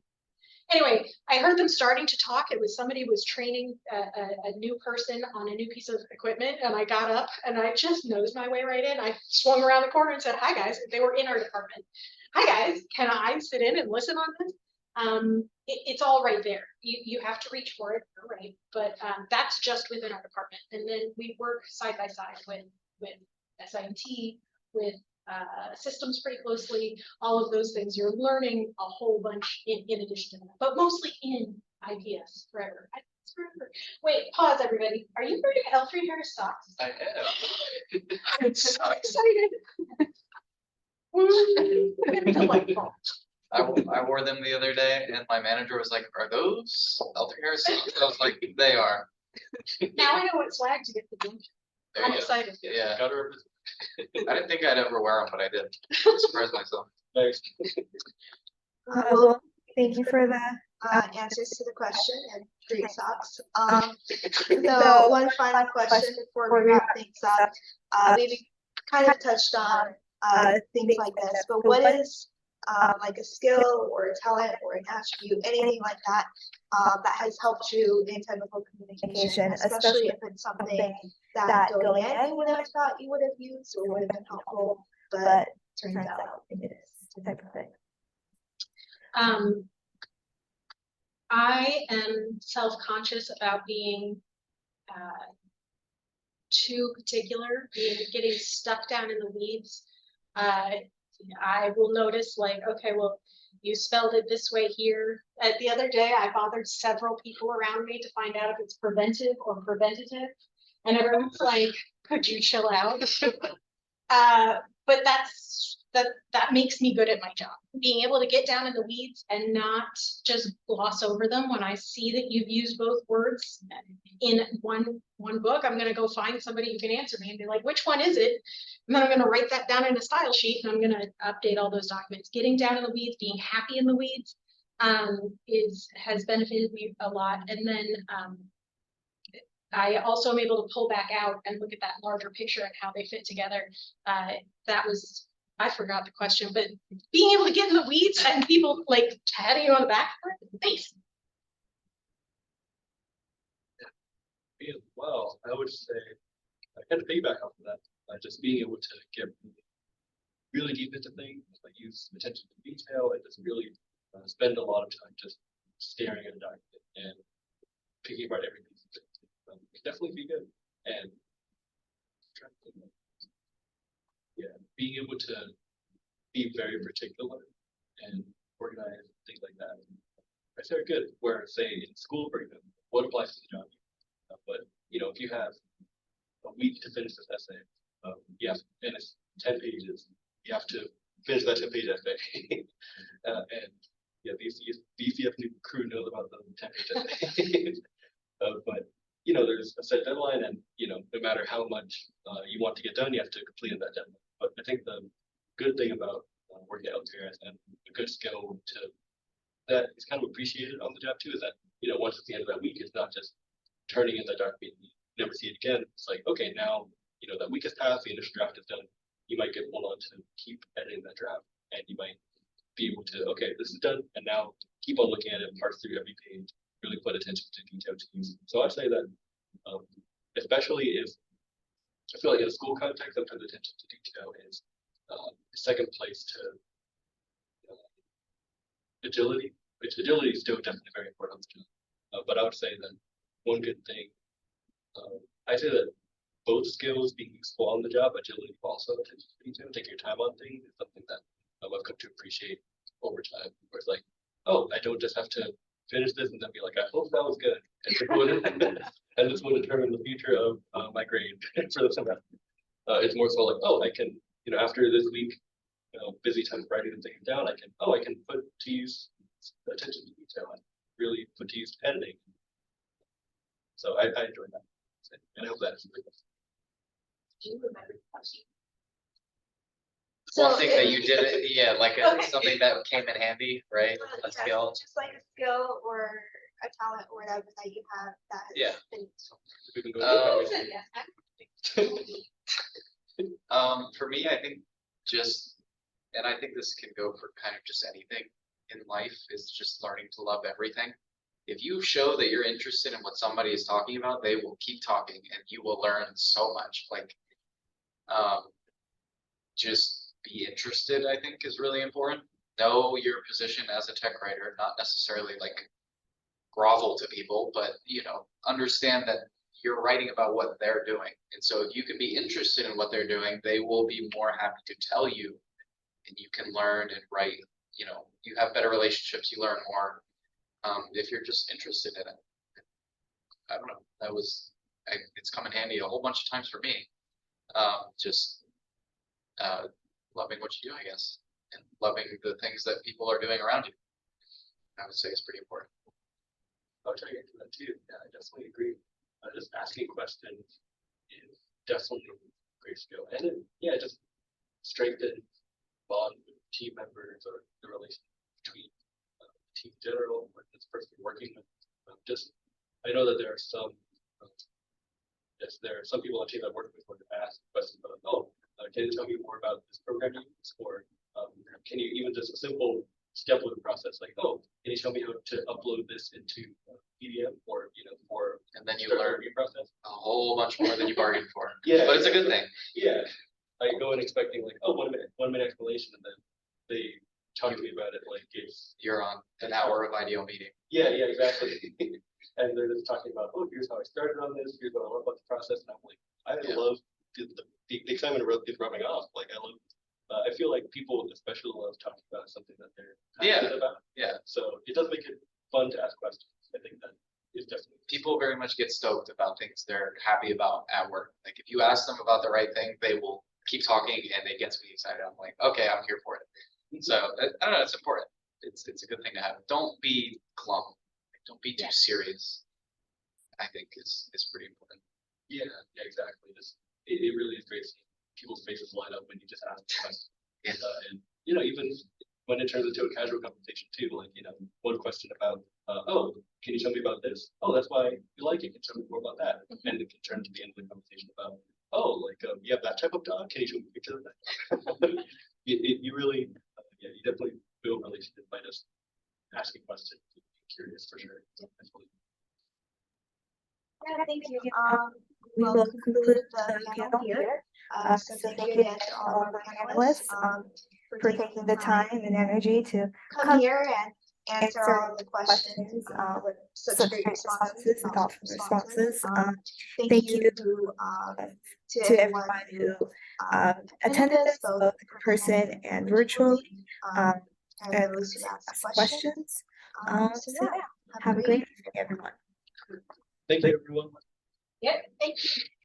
Anyway, I heard them starting to talk. It was somebody was training a new person on a new piece of equipment, and I got up and I just nosed my way right in. I swung around the corner and said, "Hi guys." They were in our department. "Hi guys, can I sit in and listen on this?" It's all right there. You have to reach for it, right? But that's just within our department, and then we work side by side with SIMT, with systems pretty closely, all of those things. You're learning a whole bunch in addition to that, but mostly in IPS forever. Wait, pause everybody. Are you wearing L3Harris socks? I am. I'm so excited. Delightful. I wore them the other day, and my manager was like, "Are those L3Harris socks?" I was like, "They are." Now I know what swag to get the jump. There I'm you go. excited. Yeah, Gotta represent. I didn't think I'd ever wear them, but I did. Surprised myself. Nice. Well, thank you for the Answers to the question and great socks. So, So one final question before we wrap things up. We kind of touched on things like this, but what is like a skill or a talent or an attribute, anything like that, that has helped you in technical communication, especially if it's something that going in you would have thought you would have used or would have been helpful, but turns out it is type of thing. I am self-conscious about being too particular, getting stuck down in the weeds. I will notice like, okay, well, you spelled it this way here. The other day, I bothered several people around me to find out if it's preventive or preventative. And everyone's like, could you chill out? But that makes me good at my job. Being able to get down in the weeds and not just gloss over them. When I see that you've used both words in one book, I'm gonna go find somebody who can answer me and be like, which one is it? And then I'm gonna write that down in a style sheet and I'm gonna update all those documents. Getting down in the weeds, being happy in the weeds, has benefited me a lot. And then I also am able to pull back out and look at that larger picture and how they fit together. That was, I forgot the question, but being able to get in the weeds and people like patting you on the back, nice. Me as well, I would say, I kind of piggyback off of that, just being able to get really deep into things, like use attention to detail, and just really spend a lot of time just staring at a document and picking apart every piece of it. Can definitely be good. And yeah, being able to be very particular and organize things like that. That's very good. Where say in school, for example, what applies to the job? But you know, if you have a week to finish this essay, and it's 10 pages, you have to finish that 10-page essay. And yeah, the VCF crew knows about the 10-page essay. But you know, there's a set deadline, and you know, no matter how much you want to get done, you have to complete that deadline. But I think the good thing about working at L3Harris and a good skill that is kind of appreciated on the job too is that, you know, once it's the end of that week, it's not just turning in the document, you never see it again. It's like, okay, now, you know, that week has passed, the initial draft is done. You might get pulled on to keep editing that draft, and you might be able to, okay, this is done, and now keep on looking at it, parse through every page, really put attention to detail to use. So I'd say that, especially if I feel like in a school context, sometimes attention to detail is second place to agility, which agility is still definitely very important on the job. But I would say that one good thing, I say that both skills being useful on the job, agility also attention to detail, taking your time on things is something that I've come to appreciate over time. Where it's like, oh, I don't just have to finish this and then be like, I hope that was good. And this will determine the future of my grade for the semester. It's more so like, oh, I can, you know, after this week, you know, busy time writing and things down, I can put to use attention to detail and really put to use editing. So I enjoy that. And I hope that is really good. Do you remember the question? So One thing that you did, yeah, like something that came in handy, right? A yes, skill. just like a skill or a talent or whatever that you have that has Yeah. been useful. We can go Yes. For me, I think just and I think this can go for kind of just anything in life, is just learning to love everything. If you show that you're interested in what somebody is talking about, they will keep talking and you will learn so much. Like, just be interested, I think, is really important. Know your position as a tech writer, not necessarily like grovel to people, but understand that you're writing about what they're doing. And so if you can be interested in what they're doing, they will be more happy to tell you, and you can learn and write, you have better relationships, you learn more, if you're just interested in it. I don't know, it's come in handy a whole bunch of times for me. Just loving what you do, I guess, and loving the things that people are doing around you. I would say is pretty important. I'll try to get to that too. Yeah, I definitely agree. Just asking questions is definitely a great skill, and it just strengthens bond with team members or the relation between the team in general, or this person working with. I know that there are some people on the team that work with who ask questions about, can you tell me more about this program you use, or can you even just a simple step of the process, like, can you show me how to upload this into PDF, or and then you learn process a whole bunch more than you bargained for. Yeah, but it's a good thing. Yeah, I go in expecting like, 1 minute explanation, and then they talk to me about it like you're on an hour of IDEO meeting. Yeah, exactly. And they're just talking about, here's how I started on this, here's what I love about the process, and I'm like, I love the excitement is rubbing off. Like, I feel like people especially love talking about something that they're passionate about. Yeah, so it does make it fun to ask questions. I think that is definitely. People very much get stoked about things they're happy about at work. Like, if you ask them about the right thing, they will keep talking, and it gets me excited. I'm like, okay, I'm here for it. So I don't know, it's important. It's a good thing to have. Don't be glum. Don't be too serious. I think is pretty important. Yeah, exactly. It really is great seeing people's faces light up when you just ask questions. And even when it turns into a casual conversation too, like, one question about, can you tell me about this? Oh, that's why you like it. Can you tell me more about that? And it can turn to the end of the conversation about, you have that type of dog. Can you show me a picture of that? You really, you definitely build relationships by just asking questions, being curious for sure. Yeah, thank you. We will conclude the panel here. So thank you again to all of our panelists for taking the time and energy to come here and answer all of the questions with such great responses and thoughtful responses. Thank you to everyone who attended this, both in person and virtually, and those who asked questions. So yeah, have a great evening, everyone. Thank you, everyone. Yep, thank you.